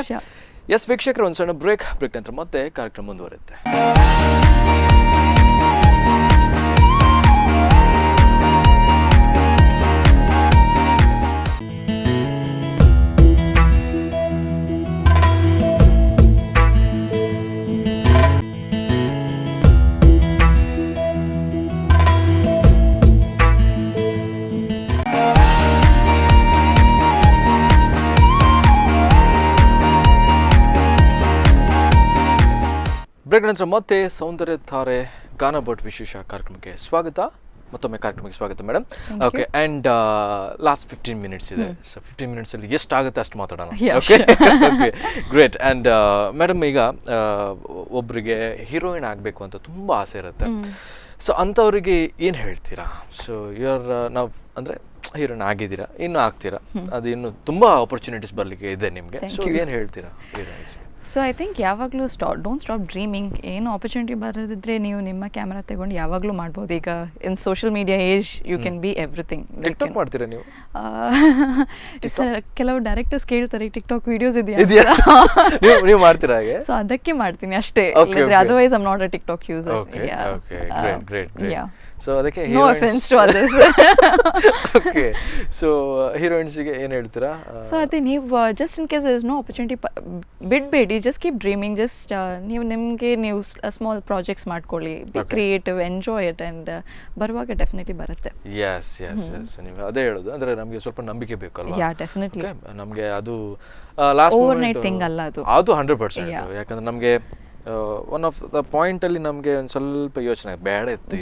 ಎಸ್ ವೀಕ್ಷಕರು, ಒಂದು ಸಣ್ಣ ಬ್ರೇಕ್ ನಂತರ ಮತ್ತೆ ಕಾರ್ಯಕ್ರಮ ಮುಂದುವರುತ್ತೆ. ಬ್ರೇಕ್ ನಂತರ ಮತ್ತೆ ಸೌಂದರ್ಯ ತಾರೆ ಗಾನ ಭಟ್ ವಿಶೇಷ ಕಾರ್ಯಕ್ರಮಕ್ಕೆ ಸ್ವಾಗತ. ಮತ್ತೊಮ್ಮೆ ಕಾರ್ಯಕ್ರಮಕ್ಕೆ ಸ್ವಾಗತ madam. Okay, and last 15 minutes ಇದೆ. ಸೊ 15 ಮಿನಿಟ್ಸಲ್ಲಿ ಎಷ್ಟಾಗುತ್ತೆ ಅಷ್ಟು ಮಾತಾಡೋಣ. Okay, okay, great. And madam, ಈಗ ಒಬ್ಬರಿಗೆ ಹೀರೋಯಿನ್ ಆಗಬೇಕು ಅಂತ ತುಂಬ ಆಸೆ ಇರುತ್ತೆ. ಸೊ ಅಂಥವ್ರಿಗೆ ಏನು ಹೇಳ್ತೀರಾ? ಸೊ ನಾವು ಅಂದರೆ ಹೀರೋಯಿನ್ ಆಗಿದ್ದೀರಾ, ಇನ್ನೂ ಆಗ್ತೀರಾ, ಅದು ಇನ್ನು ತುಂಬ ಆಪರ್ಚುನಿಟೀಸ್ ಬರಲಿಕ್ಕೆ ಇದೆ ನಿಮಗೆ. ಸೊ ಏನು ಹೇಳ್ತೀರಾ ಹೀರೋಯಿನ್ಸ್? ಸೊ ಐ ಥಿಂಕ್ ಯಾವಾಗಲೂ ಡೋಂಟ್ ಸ್ಟಾಪ್ ಡ್ರೀಮಿಂಗ್. ಏನು ಆಪರ್ಚುನಿಟಿ ಬರೋದಿದ್ರೆ ನೀವು ನಿಮ್ಮ ಕ್ಯಾಮ್ರಾ ತಗೊಂಡು ಯಾವಾಗಲೂ ಮಾಡ್ಬೋದು. ಈಗ in social media age you can be everything. TikTok ಮಾಡ್ತೀರಾ ನೀವು? ಕೆಲವು ಡೈರೆಕ್ಟರ್ಸ್ ಕೇಳ್ತಾರೆ ಟಿಕ್ಟಾಕ್ ವಿಡಿಯೋಸ್ ಇದೆಯಾ, ನೀವು ಮಾಡ್ತೀರಾ ಹಾಗೆ? ಸೊ ಅದಕ್ಕೆ ಮಾಡ್ತೀನಿ ಅಷ್ಟೇ, otherwise I am not a TikTok user. Okay, great. So ಅದಕ್ಕೆ no offence to others. Okay, so ಹೀರೋಯಿನ್ಸ್ಗೆ ಏನು ಹೇಳ್ತೀರಾ? ಸೊ ಅದೇ ನೀವು just in case there is no opportunity ಬಿಡಬೇಡಿ, ಜಸ್ಟ್ ಕೀಪ್ ಡ್ರೀಮಿಂಗ್. ಜಸ್ಟ್ ನೀವು ಸ್ಮಾಲ್ ಪ್ರಾಜೆಕ್ಟ್ಸ್ ಮಾಡ್ಕೊಳ್ಳಿ, be creative, enjoy it, and ಬರುವಾಗ ಡೆಫಿನೆಟ್ಲಿ ಬರುತ್ತೆ. ಎಸ್, ನೀವು ಅದೇ ಹೇಳೋದು, ಅಂದರೆ ನಮಗೆ ಸ್ವಲ್ಪ ನಂಬಿಕೆ ಬೇಕಲ್ವಾ? Yeah, definitely. ನಮಗೆ ಅದು ಲಾಸ್ಟ್ ಓವರ್ ನೈಟ್ ಥಿಂಗ್ ಅಲ್ಲ ಅದು 100%. ಯಾಕಂದ್ರೆ ನಮಗೆ ಒನ್ ಆಫ್ ದ ಪಾಯಿಂಟ್ ಅಲ್ಲಿ ನಮಗೆ ಒಂದು ಸ್ವಲ್ಪ ಯೋಚನೆ ಬೇಡ ಇತ್ತು,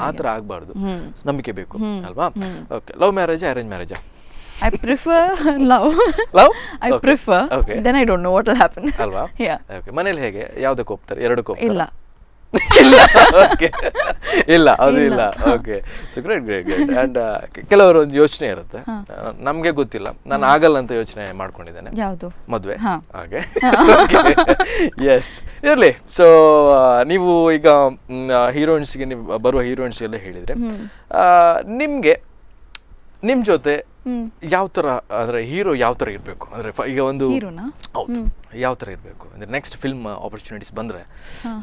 ಆ ಥರ ಆಗಬಾರ್ದು, ನಂಬಿಕೆ ಬೇಕು ಅಲ್ವಾ? ಓಕೆ, ಲವ್ ಮ್ಯಾರೇಜಾ ಅರೇಂಜ್ ಮ್ಯಾರೇಜಾ? I prefer love. I prefer. Okay. Then I don't know what will happen. ಅಲ್ವಾ? Yeah. ಮನೇಲಿ ಹೇಗೆ ಯಾವುದಕ್ಕೆ ಹೋಗ್ತಾರೆ? ಎರಡಕ್ಕೆ ಹೋಗ್ತಾರೆ? ಇಲ್ಲ. ಓಕೆ, ಇಲ್ಲ, ಅದು ಇಲ್ಲ. Okay, so great. ಆ್ಯಂಡ್ ಕೆಲವರು ಒಂದು ಯೋಚನೆ ಇರುತ್ತೆ, ನಮಗೆ ಗೊತ್ತಿಲ್ಲ, ನಾನು ಆಗಲ್ಲ ಅಂತ ಯೋಚನೆ ಮಾಡ್ಕೊಂಡಿದ್ದೇನೆ. ಯಾವುದು? ಮದುವೆ. ಹಾಗೆ, ಎಸ್, ಇರಲಿ. ಸೊ ನೀವು ಈಗ ಹೀರೋಯಿನ್ಸ್ಗೆ, ನೀವು ಬರುವ ಹೀರೋಯಿನ್ಸ್ಗೆಲ್ಲ ಹೇಳಿದರೆ, ನಿಮಗೆ ನಿಮ್ಮ ಜೊತೆ ಯಾವ ಥರ, ಅಂದರೆ ಹೀರೋ ಯಾವ ಥರ ಇರಬೇಕು? ಅಂದರೆ ಈಗ ಒಂದು ಹೌದು, ಯಾವ ಥರ ಇರಬೇಕು ಅಂದರೆ ನೆಕ್ಸ್ಟ್ ಫಿಲ್ಮ್ ಆಪರ್ಚುನಿಟೀಸ್ ಬಂದರೆ,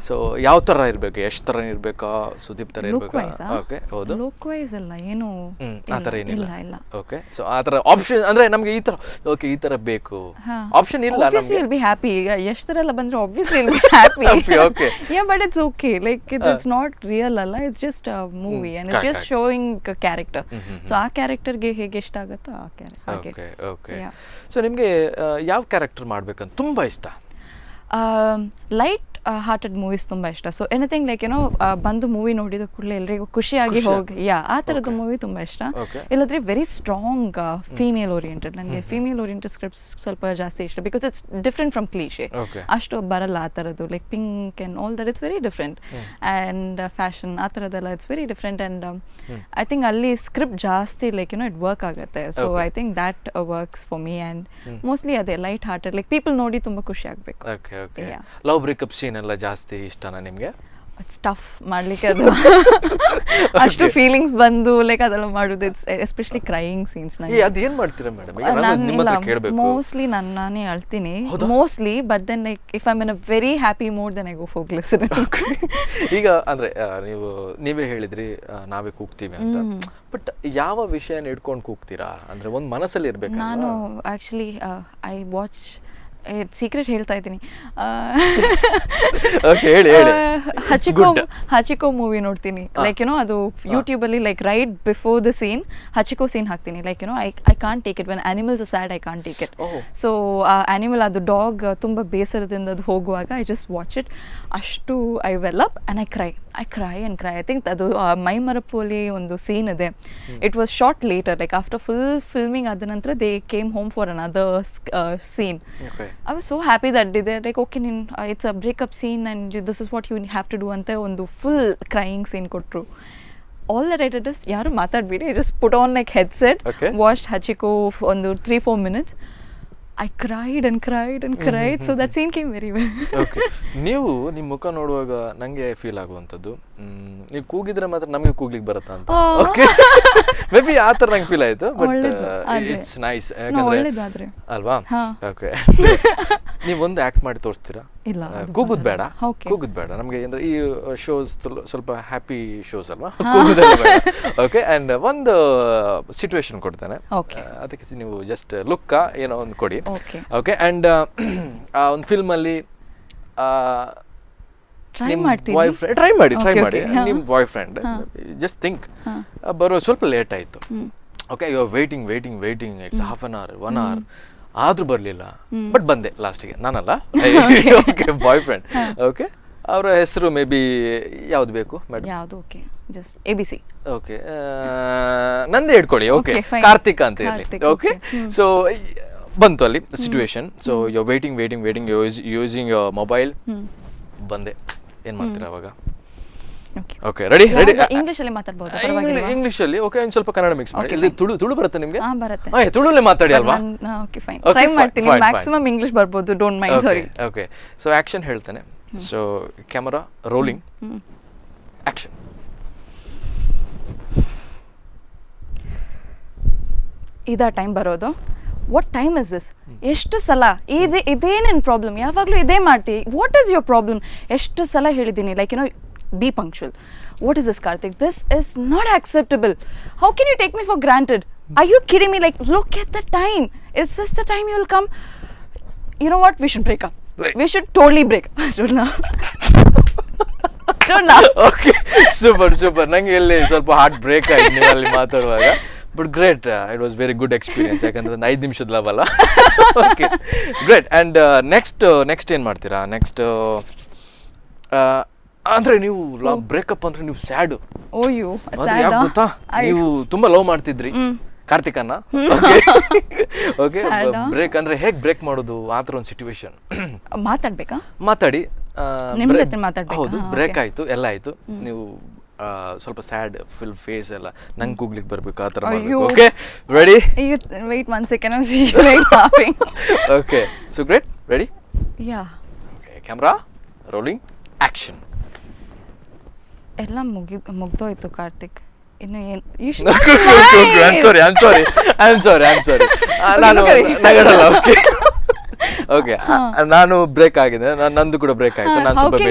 ಸೊ ಯಾವ ಥರ ಇರಬೇಕು? ಎಷ್ಟು ಥರ ಇರಬೇಕಾ? ಸುದೀಪ್ ಥರ ಇರಬೇಕಾ? ಓಕೆ, ಹೌದು. ಲುಕ್ ವೈಸ್ ಅಲ್ಲ, ಏನು ಆ ಥರ ಏನಿಲ್ಲ. ಓಕೆ, ಸೊ ಆ ಥರ ಆಪ್ಷನ್ ಅಂದರೆ ನಮಗೆ ಈ ಥರ, ಓಕೆ ಈ ಥರ ಬೇಕು, ಆಪ್ಷನ್ ಇಲ್ಲ ನಮಗೆ. Will be happy. ಈಗ ಎಷ್ಟು ಥರ ಎಲ್ಲ ಬಂದರೆ obviously will be happy. Okay, yeah, but it's okay. Like it's not real ಅಲ್ಲ, it's just a movie and it's just showing character. So ಆ ಕ್ಯಾರೆಕ್ಟರ್ಗೆ ಹೇಗೆ ಇಷ್ಟ ಆಗುತ್ತೋ ಆ ಕ್ಯಾರೆಕ್ಟರ್. ಓಕೆ. ಸೊ ನಿಮಗೆ ಯಾವ ಕ್ಯಾರೆಕ್ಟರ್ ಮಾಡ್ಬೇಕಂತ ತುಂಬ ಇಷ್ಟ? ಲೈಟ್ ಹಾರ್ಟೆಡ್ ಮೂವೀಸ್ ತುಂಬ ಇಷ್ಟ. ಸೊ ಎನಿಥಿಂಗ್ ಲೈಕ್ ಏನೋ ಬಂದು ಮೂವಿ ನೋಡಿದ ಕೂಡಲೇ ಎಲ್ರಿಗೂ ಖುಷಿಯಾಗಿ ಹೋಗಿ, ಆ ಥರದ್ದು ಮೂವಿ ತುಂಬ ಇಷ್ಟ. ಇಲ್ಲದ್ರೆ ವೆರಿ ಸ್ಟ್ರಾಂಗ್ ಫೀಮೇಲ್ ಓರಿಯೆಂಟೆಡ್. ನನಗೆ ಫೀಮೇಲ್ ಓರಿಯೆಂಟೆಡ್ ಸ್ಕ್ರಿಪ್ಟ್ಸ್ ಸ್ವಲ್ಪ ಜಾಸ್ತಿ ಇಷ್ಟ, because it's different from cliché. ಅಷ್ಟು ಬರಲ್ಲ ಆ ಥರದ್ದು, like pink and all that. It's very different. And fashion ಆ ಥರದ್ದೆಲ್ಲ it's very different. And I think ಅಲ್ಲಿ ಸ್ಕ್ರಿಪ್ಟ್ ಜಾಸ್ತಿ ಲೈಕ್ ಇಟ್ ವರ್ಕ್ ಆಗುತ್ತೆ. So I think that works for me. And mostly ಅದೇ ಲೈಟ್ ಹಾರ್ಟೆಡ್, ಲೈಕ್ ಪೀಪಲ್ ನೋಡಿ ತುಂಬ ಖುಷಿ ಆಗಬೇಕು. ಲವ್ ಬ್ರೇಕಪ್ ಸೀನ್ ಎಲ್ಲ ಜಾಸ್ತಿ ಇಷ್ಟನಾ ನಿಮಗೆ? ಇಟ್ಸ್ ಟಫ್ ಮಾಡ್ಲಿಕ್ಕೆ ಅದು ಅಷ್ಟು ಫೀಲಿಂಗ್ಸ್ ಬಂದು ಲೈಕ್ ಅದೆಲ್ಲ ಮಾಡೋದು ಇಟ್ಸ್ ಎಸ್ಪೆಷಲಿ ಕ್ರೈಯಿಂಗ್ ಸೀನ್ಸ್ ಅದೇನ್ ಮಾಡ್ತೀರಾ ಮೇಡಮ್? ಈಗ ನಾನು ನಿಮ್ಮ ಹತ್ರ ಕೇಳಬೇಕು. ಮೋಸ್ಟ್ಲಿ ನಾನೇ ಅಳ್ತೀನಿ mostly, but then like if I am in a very happy mood then I go for glycerine. ಈಗ ಅಂದ್ರೆ ನೀವೇ ಹೇಳಿದ್ರಿ ನಾವೇ ಕೂಗ್ತೀವಿ ಅಂತ, ಬಟ್ ಯಾವ ವಿಷಯನ ಇಟ್ಕೊಂಡು ಕೂಗ್ತೀರಾ? ಅಂದ್ರೆ ಒಂದ್ ಮನಸ್ಸಲ್ಲಿ ಇರ್ಬೇಕು. ನಾನು ಆಕ್ಚುಲಿ ಐ ವಾಚ್ ಸೀಕ್ರೆಟ್ ಹೇಳ್ತಾ ಇದ್ದೀನಿ. ಹಚಿಕೋ ಮೂವಿ ನೋಡ್ತೀನಿ. ಲೈಕ್ ಯುನೋ ಅದು ಯೂಟ್ಯೂಬ್ ಅಲ್ಲಿ like right before the scene Hachiko scene ಹಾಕ್ತೀನಿ. Like you know I can't take it when animals sad, I can't take it. So ಆ ಅನಿಮಲ್ ಅದು ಡಾಗ್ ತುಂಬ ಬೇಸರದಿಂದ ಅದು ಹೋಗುವಾಗ ಐ ಜಸ್ಟ್ ವಾಚ್ ಇಟ್. ಅಷ್ಟು I well up and I cry and cry. I think ಅದು ಮೈ ಮರಪಲ್ಲಿ ಒಂದು ಸೀನ್ ಇದೆ. It was short later, like after full filming ಆದ ನಂತರ they came home for another scene. I was so happy that they're like, okay, it's a breakup scene and this is what you have to do anta ಒಂದು full crying scene ಕೊಟ್ರು. All that I did is ಯಾರು ಮಾತಾಡ್ಬೇಡಿ, I just put on like headset, watched Hachiko ಒಂದು 3-4 minutes. I cried and cried and cried, so that scene came very well. Okay. ನೀವು ನಿಮ್ಮ ಮುಖ ನೋಡುವಾಗ ನಂಗೆ ಫೀಲ್ ಆಗುವಂಥದ್ದು, ನೀವು ಕೂಗಿದ್ರೆ ಮಾತ್ರ ನಮಗೆ ಕೂಗ್ಲಿಕ್ಕೆ ಬರುತ್ತಾ ಅಂತ. ಓಕೆ, ಮೇ ಬಿ ಆ ಥರ ನಂಗೆ ಫೀಲ್ ಆಯಿತು, ಬಟ್ ಇಟ್ಸ್ ನೈಸ್. ಯಾಕಂದ್ರೆ ಅಲ್ವಾ? ಓಕೆ, ನೀವೊಂದು ಆ್ಯಕ್ಟ್ ಮಾಡಿ ತೋರಿಸ್ತೀರಾ? ಇಲ್ಲ, ಕೂಗುದು ಬೇಡ, ಕೂಗುದು ಬೇಡ ನಮಗೆ. ಅಂದರೆ ಈ ಶೋಸ್ ಸ್ವಲ್ಪ ಹ್ಯಾಪಿ ಶೋಸ್ ಅಲ್ವಾ, ಕೂಗುದಲ್ಲ ಬೇಡ. ಓಕೆ, ಆ್ಯಂಡ್ ಒಂದು ಸಿಚುವೇಶನ್ ಕೊಡ್ತೇನೆ, ಅದಕ್ಕೆ ನೀವು ಜಸ್ಟ್ ಲುಕ್ಕ ಏನೋ ಒಂದು ಕೊಡಿ. ಓಕೆ, ಆ್ಯಂಡ್ ಆ ಒಂದು ಫಿಲ್ಮಲ್ಲಿ ನಿಮ್ಮ ಬಾಯ್ ಫ್ರೆಂಡ್ ಟ್ರೈ ಮಾಡಿ ನಿಮ್ಮ ಬಾಯ್ ಫ್ರೆಂಡ್ ಜಸ್ಟ್ ಥಿಂಕ್ ಬರೋ ಸ್ವಲ್ಪ ಲೇಟ್ ಆಯಿತು. Okay, you are waiting it's half an hour 1 hour ಆದರೂ ಬರಲಿಲ್ಲ, ಬಟ್ ಬಂದೆ ಲಾಸ್ಟಿಗೆ. ನಾನಲ್ಲ, ಓಕೆ, ಬಾಯ್ ಫ್ರೆಂಡ್. ಓಕೆ, ಅವರ ಹೆಸರು ಮೇ ಬಿ ಯಾವ್ದು ಬೇಕು ಮೇಡಮ್? ಯಾವುದು? Okay, just ABC. ಓಕೆ, ನಂದೇ ಇಟ್ಕೊಳ್ಳಿ. ಓಕೆ, ಕಾರ್ತಿಕ್ ಅಂತ ಇರಲಿ. ಓಕೆ, ಸೊ ಬಂತು ಅಲ್ಲಿ situation. So you waiting using your mobile. ಬಂದೆ, ಏನು ಮಾಡ್ತೀರಾ ಅವಾಗ? ಓಕೆ, ರೆಡಿ ಇಂಗ್ಲಿಷಲ್ಲಿ ಮಾತಾಡಬಹುದು, ಪರವಾಗಿಲ್ಲ? ಇಂಗ್ಲಿಷಲ್ಲಿ. ಓಕೆ, ಒಂದು ಸ್ವಲ್ಪ ಕನ್ನಡ ಮಿಕ್ಸ್ ಮಾಡಿ. ಇಲ್ಲಿ ತುಳು ಬರುತ್ತೆ ನಿಮಗೆ? ಬರುತ್ತೆ. ತುಳುಲೇ ಮಾತಾಡಿ ಅಲ್ವಾ? ಓಕೆ, ಫೈನ್, ಟ್ರೈ ಮಾಡ್ತೀನಿ. ಮ್ಯಾಕ್ಸಿಮಮ್ ಇಂಗ್ಲಿಷ್ ಬರ್ಬೋದು, don't mind. Sorry. Okay, so action ಹೇಳ್ತೇನೆ. So camera rolling, action. ಇದಾ ಟೈಮ್ ಬರೋದು? What time is this? ಎಷ್ಟು ಸಲ ಇದೇನೇನು ಪ್ರಾಬ್ಲಮ್? ಯಾವಾಗಲೂ ಇದೇ ಮಾಡ್ತಿ. What is your problem? ಎಷ್ಟು ಸಲ ಹೇಳಿದ್ದೀನಿ, like you know, be punctual. What is this, Karthik? This is not acceptable. How can you take me for granted? Are you kidding me? Like, look at the time. Is this the time you'll come? You know what? We should break up. We should totally break up. Don't laugh. Okay, super. ನಂಗೆ ಇಲ್ಲಿ ಸ್ವಲ್ಪ ಹಾರ್ಟ್ ಬ್ರೇಕ್ ಆಯ್ತು ನೀವು ಅಲ್ಲಿ ಮಾತಾಡುವಾಗ. But great, it was very good experience. ಯಾಕಂದ್ರೆ ಒಂದು 5 ನಿಮಿಷದ ಲವ್ ಅಲ್ಲ. Okay, great. ಆ್ಯಂಡ್ ನೆಕ್ಸ್ಟ್ ಏನು ಮಾಡ್ತೀರಾ? ನೆಕ್ಸ್ಟ್ ಅಂದರೆ ನೀವು ಲವ್ ಬ್ರೇಕಪ್ ಅಂದರೆ ನೀವು ಸ್ಯಾಡು. ಓಯ್ಯೋ, ಯಾಕೆ ಗೊತ್ತಾ? ನೀವು ತುಂಬ ಲವ್ ಮಾಡ್ತಿದ್ರಿ ಕಾರ್ತಿಕನ್ನ. ಓಕೆ, ಬ್ರೇಕ್ ಅಂದರೆ ಹೇಗೆ ಬ್ರೇಕ್ ಮಾಡೋದು, ಆ ಥರ ಒಂದು ಸಿಚುವೇಶನ್. ಮಾತಾಡ್ಬೇಕಾ? ಮಾತಾಡಿ. ಮಾತಾಡ್ಬೇಕು. ಹೌದು, ಬ್ರೇಕ್ ಆಯಿತು, ಎಲ್ಲ ಆಯಿತು. ನೀವು ಸ್ವಲ್ಪ ಸ್ಯಾಡ್ ಫುಲ್ ಫೇಸ್ ಎಲ್ಲ ನಂಗೆ ಕೂಗ್ಲಿಕ್ಕೆ ಬರಬೇಕು, ಆ ಥರ ಮಾಡಬೇಕು. Okay, ready? Wait 1 second, I'm laughing. Okay, so great, ready? Yeah. Okay, camera rolling, action. ಎಲ್ಲ ಮುಗ್ದೋಯ್ತು ಕಾರ್ತಿಕ್. ಇನ್ನು ಏನು? I'm sorry. ನಾನು ನಗಡಲ್ಲ. ಓಕೆ, ಓಕೆ, ನಾನು ಬ್ರೇಕ್ ಆಗಿದೆ, ನಂದು ಕೂಡ ಬ್ರೇಕ್ ಆಯಿತು. ನಾನು ಸ್ವಲ್ಪ okay,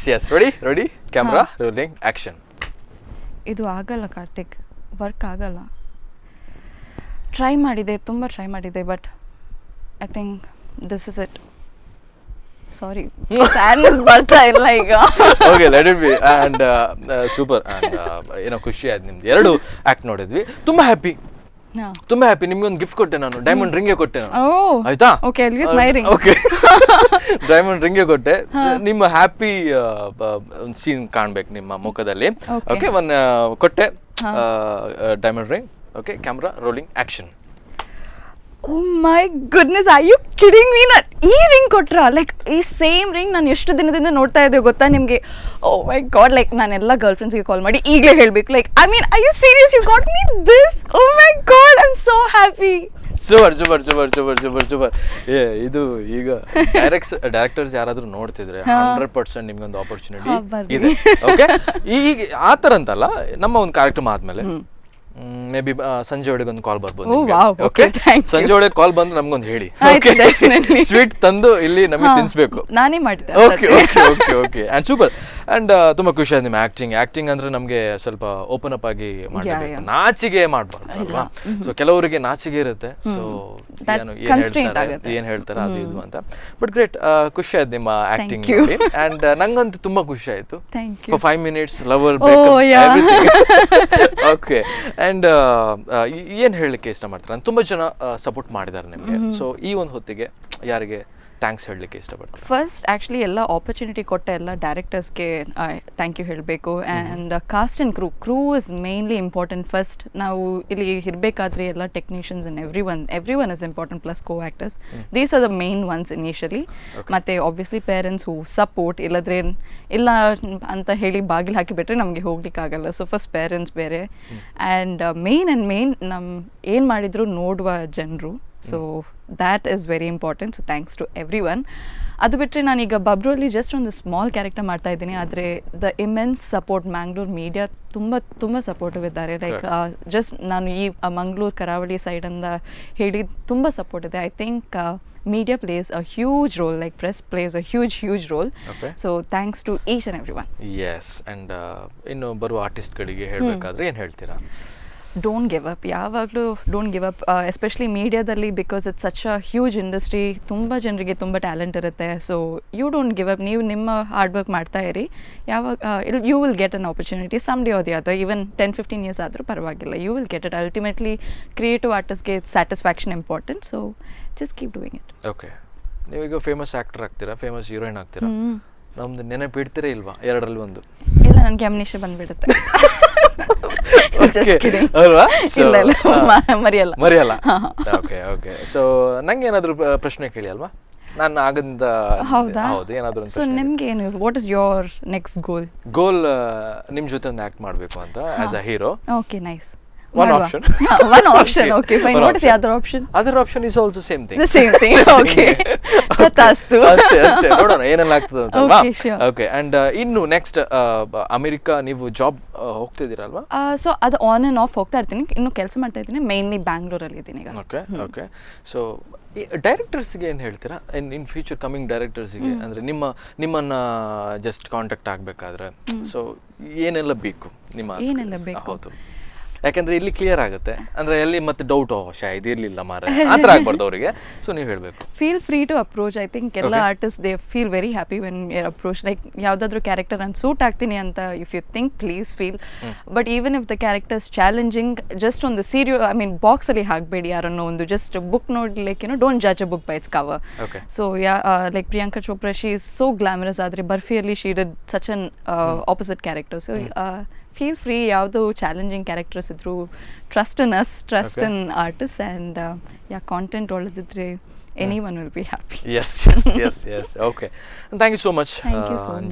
yes, ready? Camera rolling, action. ಇದು ಆಗಲ್ಲ ಕಾರ್ತಿಕ್, ವರ್ಕ್ ಆಗಲ್ಲ. ತುಂಬ ಟ್ರೈ ಮಾಡಿದೆ, but I think this is it. Sorry, sadness ಬರ್ತಾ ಇಲ್ಲ ಈಗ. Okay, let it be. And super. And ಏನೋ ಖುಷಿ ಆಯ್ತು, ನಿಮ್ದು 2 ಆ್ಯಕ್ಟ್ ನೋಡಿದ್ವಿ, ತುಂಬ ಹ್ಯಾಪಿ. ನಿಮ್ಗೊಂದು ಗಿಫ್ಟ್ ಕೊಟ್ಟೆ ನಾನು, ಡೈಮಂಡ್ ರಿಂಗೇ ಕೊಟ್ಟೆ ನಾನು, ಆಯ್ತಾ? ಓಕೆ, ಓಕೆ, ಡೈಮಂಡ್ ರಿಂಗೇ ಕೊಟ್ಟೆ. ನಿಮ್ಮ ಹ್ಯಾಪಿ ಸೀನ್ ಕಾಣ್ಬೇಕು ನಿಮ್ಮ ಮುಖದಲ್ಲಿ. ಓಕೆ, ಕೊಟ್ಟೆ diamond ring. Okay, camera rolling, action. Oh my goodness, I you kidding me? ಈ ರಿಂಗ್ ಕೊಟ್ರಾ? ಲೈಕ್ ಈ ಸೇಮ್ ರಿಂಗ್ ನಾನು ಎಷ್ಟು ದಿನದಿಂದ ನೋಡ್ತಾ ಇದ್ದೆ ಗೊತ್ತಾ ನಿಮಗೆ? ಓ ಮೈ ಗಾಡ್, ಲೈಕ್ ನಾನೆಲ್ಲ ಗರ್ಲ್ ಫ್ರೆಂಡ್ಸ್ಗೆ ಕಾಲ್ ಮಾಡಿ ಈಗಲೇ ಹೇಳಬೇಕು, like I mean I you serious, you got me this? Oh my god, I am so happy. Super super super super super super. ಇದು ಈಗ ಡೈರೆಕ್ಟರ್ಸ್ ಯಾರಾದರೂ ನೋಡ್ತಿದ್ರೆ 100% ನಿಮ್ಗೊಂದು ಆಪರ್ಚುನಿಟಿ ಇದೆ. ಓಕೆ, ಈಗ ಆ ಥರ ಅಂತಲ್ಲ, ನಮ್ಮ ಒಂದು ಕಾರ್ಯಕ್ರಮ ಆದ್ಮೇಲೆ ಮೇ ಬಿ ಸಂಜೆ ಒಳಗೆ ಒಂದು ಕಾಲ್ ಬರ್ಬೋದು. ಓಕೆ, ಸಂಜೆ ಒಳಗೆ ಕಾಲ್ ಬಂದು ನಮ್ಗೊಂದು ಹೇಳಿ, ಸ್ವೀಟ್ ತಂದು ಇಲ್ಲಿ ನಮಗೆ ತಿನ್ಸ್ಬೇಕು. ನಾನೇ ಮಾಡಿದ್ದೆ. Okay okay okay okay and super. And ತುಂಬ ಖುಷಿ ಆಯ್ತು ನಿಮ್ಮ ಆ್ಯಕ್ಟಿಂಗ್ ಅಂದರೆ ನಮಗೆ ಸ್ವಲ್ಪ ಓಪನ್ ಅಪ್ ಆಗಿ ಮಾಡಬೇಕು, ನಾಚಿಗೆ ಮಾಡಬಾರ್ದು ಅಲ್ವಾ? ಸೊ ಕೆಲವರಿಗೆ ನಾಚಿಗೆ ಇರುತ್ತೆ, ಸೊ ಏನು ಹೇಳ್ತಾರೆ ಅದು ಇದು ಅಂತ. ಬಟ್ ಗ್ರೇಟ್, ಖುಷಿ ಆಯ್ತು ನಿಮ್ಮ ಆ್ಯಕ್ಟಿಂಗ್ ನೋಡಿ. ಆ್ಯಂಡ್ ನಂಗಂತೂ ತುಂಬ ಖುಷಿ ಆಯಿತು. ಫಾರ್ 5 minutes ಲವರ್ ಬೇಕು. ಓಕೆ, ಆ್ಯಂಡ್ ಏನು ಹೇಳಲಿಕ್ಕೆ ಇಷ್ಟಪಡ್ತಾರೆ? ನಾನು ತುಂಬ ಜನ ಸಪೋರ್ಟ್ ಮಾಡಿದ್ದಾರೆ ನಿಮಗೆ. ಸೊ ಈ ಒಂದು ಹೊತ್ತಿಗೆ ಯಾರಿಗೆ ಥ್ಯಾಂಕ್ಸ್ ಹೇಳಲಿಕ್ಕೆ ಇಷ್ಟಪಡ್ತೀನಿ? ಫಸ್ಟ್ ಆ್ಯಕ್ಚುಲಿ ಎಲ್ಲ ಆಪರ್ಚುನಿಟಿ ಕೊಟ್ಟ ಎಲ್ಲ ಡೈರೆಕ್ಟರ್ಸ್ಗೆ ಥ್ಯಾಂಕ್ ಯು ಹೇಳಬೇಕು. And cast and crew is mainly important. First ನಾವು ಇಲ್ಲಿ ಇರಬೇಕಾದ್ರೆ ಎಲ್ಲ technicians and everyone is important, plus co actors. These are the main ones initially. ಮತ್ತು ಆಬ್ವಿಯಸ್ಲಿ ಪೇರೆಂಟ್ಸ್ ಹೂ ಸಪೋರ್ಟ್, ಇಲ್ಲದ್ರೆ ಇಲ್ಲ ಅಂತ ಹೇಳಿ ಬಾಗಿಲು ಹಾಕಿಬಿಟ್ರೆ ನಮಗೆ ಹೋಗ್ಲಿಕ್ಕಾಗಲ್ಲ. ಸೊ ಫಸ್ಟ್ ಪೇರೆಂಟ್ಸ್ ಬೇರೆ, ಆ್ಯಂಡ್ ಮೇನ್ ನಮ್ಮ ಏನು ಮಾಡಿದ್ರು ನೋಡುವ ಜನರು. So that is very important. So thanks to everyone. ಅದು ಬಿಟ್ಟರೆ ನಾನೀಗ ಬಬ್ರಲ್ಲಿ ಜಸ್ಟ್ ಒಂದು ಸ್ಮಾಲ್ ಕ್ಯಾರೆಕ್ಟರ್ ಮಾಡ್ತಾ ಇದ್ದೀನಿ, ಆದರೆ the immense support Mangalore media ತುಂಬ ಸಪೋರ್ಟಿವ್ ಇದ್ದಾರೆ. ಲೈಕ್ ಜಸ್ಟ್ ನಾನು ಈ ಮಂಗಳೂರು ಕರಾವಳಿ ಸೈಡಿಂದ ಹೇಳಿ ತುಂಬ ಸಪೋರ್ಟ್ ಇದೆ. I think media plays a huge role, like press plays a huge role. Okay. So thanks to each and everyone. Yes, and ಇನ್ನು ಬರುವ ಆರ್ಟಿಸ್ಟ್ಗಳಿಗೆ ಹೇಳಬೇಕಾದ್ರೆ ಏನು ಹೇಳ್ತೀರಾ? ಡೋಂಟ್ ಗಿವ್ ಅಪ್, ಯಾವಾಗಲೂ ಡೋಂಟ್ ಗಿವ್ ಅಪ್, ಎಸ್ಪೆಷಲಿ ಮೀಡಿಯಾದಲ್ಲಿ, because it's such a huge industry. ತುಂಬ ಜನರಿಗೆ ತುಂಬ ಟ್ಯಾಲೆಂಟ್ ಇರುತ್ತೆ. So you don't give up, ನೀವು ನಿಮ್ಮ ಹಾರ್ಡ್ ವರ್ಕ್ ಮಾಡ್ತಾ ಇರಿ. ಯಾವಾಗ you will get an opportunity some day or the other. Even 10-15 years ಆದರೂ ಪರವಾಗಿಲ್ಲ, you will get it. Ultimately creative ಆರ್ಟಿಸ್ಟ್ಗೆ satisfaction important. So just keep doing it. Okay, ನೀವೀಗ ಫೇಮಸ್ ಆಕ್ಟರ್ ಆಗ್ತೀರಾ, ಫೇಮಸ್ ಹೀರೋಯಿನ್ ಆಗ್ತೀರಾ, ನಮ್ದು ನೆನಪಿಡ್ತೀರಾ ಇಲ್ವಾ? ಎರಡರಲ್ಲಿ ಒಂದು. ಇಲ್ಲ, ನನಗೆ ಅಮ್ನೇಷ ಬಂದ್ಬಿಡುತ್ತೆ. ಮರೆಯಲ್ಲ. ಓಕೆ. ಸೊ ನಂಗೆ ಏನಾದರೂ ಪ್ರಶ್ನೆ ಕೇಳಿ ಅಲ್ವಾ? ನಾನು ಆಗಂದ ಹೌದು ಏನಾದರೂ. ಸೊ ನಿಮ್ಗೆ ಏನು, ವಾಟ್ ಇಸ್ ಯೋರ್ ನೆಕ್ಸ್ಟ್ ಗೋಲ್? ನಿಮ್ಮ ಜೊತೆ ಒಂದು ಆ್ಯಕ್ಟ್ ಮಾಡಬೇಕು ಅಂತ as a hero. Okay, nice. One option. Okay, fine. What is the other option? Other option is also same thing. The same thing. Okay. Tatastu. ಅಷ್ಟೇ ನೋಡೋಣ ಏನೆಲ್ಲ ಆಗ್ತದೆ ಅಂತ. Okay, sure. Okay, and ಇನ್ನು ನೆಕ್ಸ್ಟ್ ಅಮೆರಿಕಾ ನೀವು ಜಾಬ್ ಹೋಗ್ತಿದ್ದೀರಲ್ವಾ? ಸೊ ಅದು ಆನ್ ಆ್ಯಂಡ್ ಆಫ್ ಹೋಗ್ತಾ ಇರ್ತೀನಿ. ಇನ್ನು ಕೆಲಸ ಮಾಡ್ತಾ ಇದ್ದೀನಿ, ಮೇನ್ಲಿ ಬ್ಯಾಂಗ್ಳೂರಲ್ಲಿ ಇದ್ದೀನಿ ಈಗ. ಓಕೆ. ಸೊ ಡೈರೆಕ್ಟರ್ಸ್ಗೆ ಏನು ಹೇಳ್ತೀರಾ ಇನ್ ಫ್ಯೂಚರ್ ಕಮಿಂಗ್ ಡೈರೆಕ್ಟರ್ಸ್ಗೆ? ಅಂದರೆ ನಿಮ್ಮನ್ನ ಜಸ್ಟ್ ಕಾಂಟ್ಯಾಕ್ಟ್ ಆಗಬೇಕಾದ್ರೆ ಸೊ ಏನೆಲ್ಲ ಬೇಕು ನಿಮ್ಮ? ಹೌದು, ಯಾಕಂದ್ರೆ ಇಲ್ಲಿ ಕ್ಲಿಯರ್ ಆಗುತ್ತೆ, ಅಂದ್ರೆ ಎಲ್ಲಿ ಮತ್ತೆ ಡೌಟ್ ಇದು ಇರ್ಲಿಲ್ಲ ಮಾರ ಆ ಥರ ಆಗ್ಬಾರ್ದು ಅವರಿಗೆ. ಸೊ ನೀವು ಹೇಳಬೇಕು. Feel free to approach. I think ಎಲ್ಲ artist they feel very happy when you're approach. Like ಯಾವುದಾದ್ರೂ ಕ್ಯಾರೆಕ್ಟರ್ ನಾನು ಸೂಟ್ ಆಗ್ತೀನಿ ಅಂತ if you think, please feel. But even if the characters challenging, just ಒಂದು ಬಾಕ್ಸಲ್ಲಿ ಹಾಕಬೇಡಿ ಯಾರನ್ನೋ ಒಂದು. ಜಸ್ಟ್ ಬುಕ್ ನೋಡಿ, like don't judge a book by its cover. So like Priyanka Chopra, she is so glamorous, ಆದರೆ ಬರ್ಫಿಯಲ್ಲಿ she did such an opposite character. So feel free, ಯಾವುದು ಚಾಲೆಂಜಿಂಗ್ ಕ್ಯಾರೆಕ್ಟರ್ಸ್ ಇದ್ರು, trust in us, trust in artist, and content ಒಳ್ಳೆದಿದ್ರೆ anyone will be happy. Yes. Okay, thank you so much.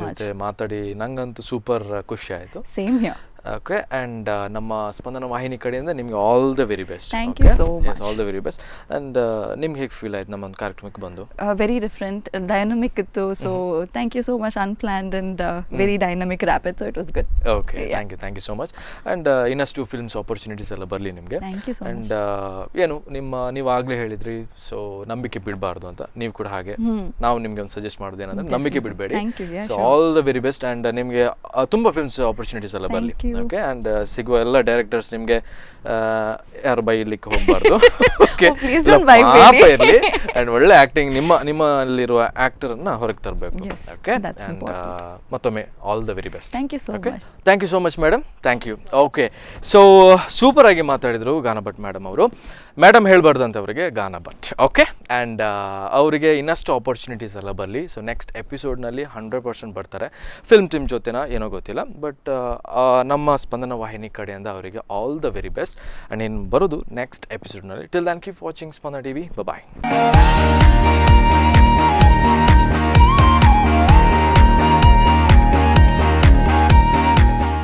ಜೊತೆ ಮಾತಾಡಿ ನಂಗಂತೂ ಸೂಪರ್ ಖುಷಿ ಆಯಿತು. Same here. ಓಕೆ, ಆ್ಯಂಡ್ ನಮ್ಮ ಸ್ಪಂದನ ವಾಹಿನಿ ಕಡೆಯಿಂದ ನಿಮಗೆ all the very best. Thank you so much. All the very best. And ನಿಮ್ಗೆ ಹೇಗೆ ಫೀಲ್ ಆಯ್ತು ನಮ್ಮ ಒಂದು ಕಾರ್ಯಕ್ರಮಕ್ಕೆ ಬಂದು? ವೆರಿ ಡಿಫ್ರೆಂಟ್, ಡೈನಮಿಕ್ ಇತ್ತು. So thank you so much. Unplanned and very dynamic rapid, so it was good. Okay, thank you so much. And ಇನ್ನಷ್ಟು ಫಿಲ್ಮ್ಸ್ ಆಪರ್ಚುನಿಟೀಸ್ ಎಲ್ಲ ಬರಲಿ ನಿಮಗೆ. Thank you so much. And ಏನು ನೀವು ಆಗಲೇ ಹೇಳಿದ್ರಿ, ಸೊ ನಂಬಿಕೆ ಬಿಡಬಾರ್ದು ಅಂತ. ನೀವು ಕೂಡ ಹಾಗೆ, ನಾವು ನಿಮಗೆ ಒಂದು ಸಜೆಸ್ಟ್ ಮಾಡೋದು ಏನಂದ್ರೆ ನಂಬಿಕೆ ಬಿಡಬೇಡಿ. So all the very best. And ನಿಮಗೆ ತುಂಬ ಫಿಲ್ಮ್ಸ್ ಆಪರ್ಚುನಿಟೀಸ್ ಎಲ್ಲ ಬರಲಿ. ಓಕೆ, ಆ್ಯಂಡ್ ಸಿಗುವ ಎಲ್ಲ ಡೈರೆಕ್ಟರ್ಸ್ ನಿಮಗೆ ಯಾರು ಬೈಲಿಕ್ಕೆ ಹೋಗಬಾರ್ದು. ಓಕೆ, ಪಾಪ ಇರಲಿ. ಆ್ಯಂಡ್ ಒಳ್ಳೆ ಆ್ಯಕ್ಟಿಂಗ್, ನಿಮ್ಮಲ್ಲಿರುವ ಆ್ಯಕ್ಟರನ್ನು ಹೊರಗೆ ತರಬೇಕು. ಓಕೆ, ಆ್ಯಂಡ್ ಮತ್ತೊಮ್ಮೆ all the very best. Thank you so much. Thank you so much madam. Thank you. Okay, so super ಆಗಿ ಮಾತಾಡಿದರು ಗಾನ ಭಟ್ ಮೇಡಮ್ ಅವರು. ಮೇಡಮ್ ಹೇಳ್ಬಾರ್ದಂತ ಅವರಿಗೆ, ಗಾನ ಭಟ್. ಓಕೆ, ಆ್ಯಂಡ್ ಅವರಿಗೆ ಇನ್ನಷ್ಟು ಆಪರ್ಚುನಿಟೀಸ್ ಎಲ್ಲ ಬರಲಿ. ಸೊ ನೆಕ್ಸ್ಟ್ ಎಪಿಸೋಡ್ನಲ್ಲಿ 100% ಬರ್ತಾರೆ. ಫಿಲ್ಮ್ ಟೀಮ್ ಜೊತೆನಾ ಏನೋ ಗೊತ್ತಿಲ್ಲ, ಬಟ್ ನಮ್ಮ ನಮ್ಮ ಸ್ಪಂದನ ವಾಹಿನಿ ಕಡೆಯಿಂದ ಅವರಿಗೆ all the very best. And ಏನು ಬರೋದು ನೆಕ್ಸ್ಟ್ ಎಪಿಸೋಡ್ನಲ್ಲಿ. Till then keep watching Spandana TV. ಬಾಯ್.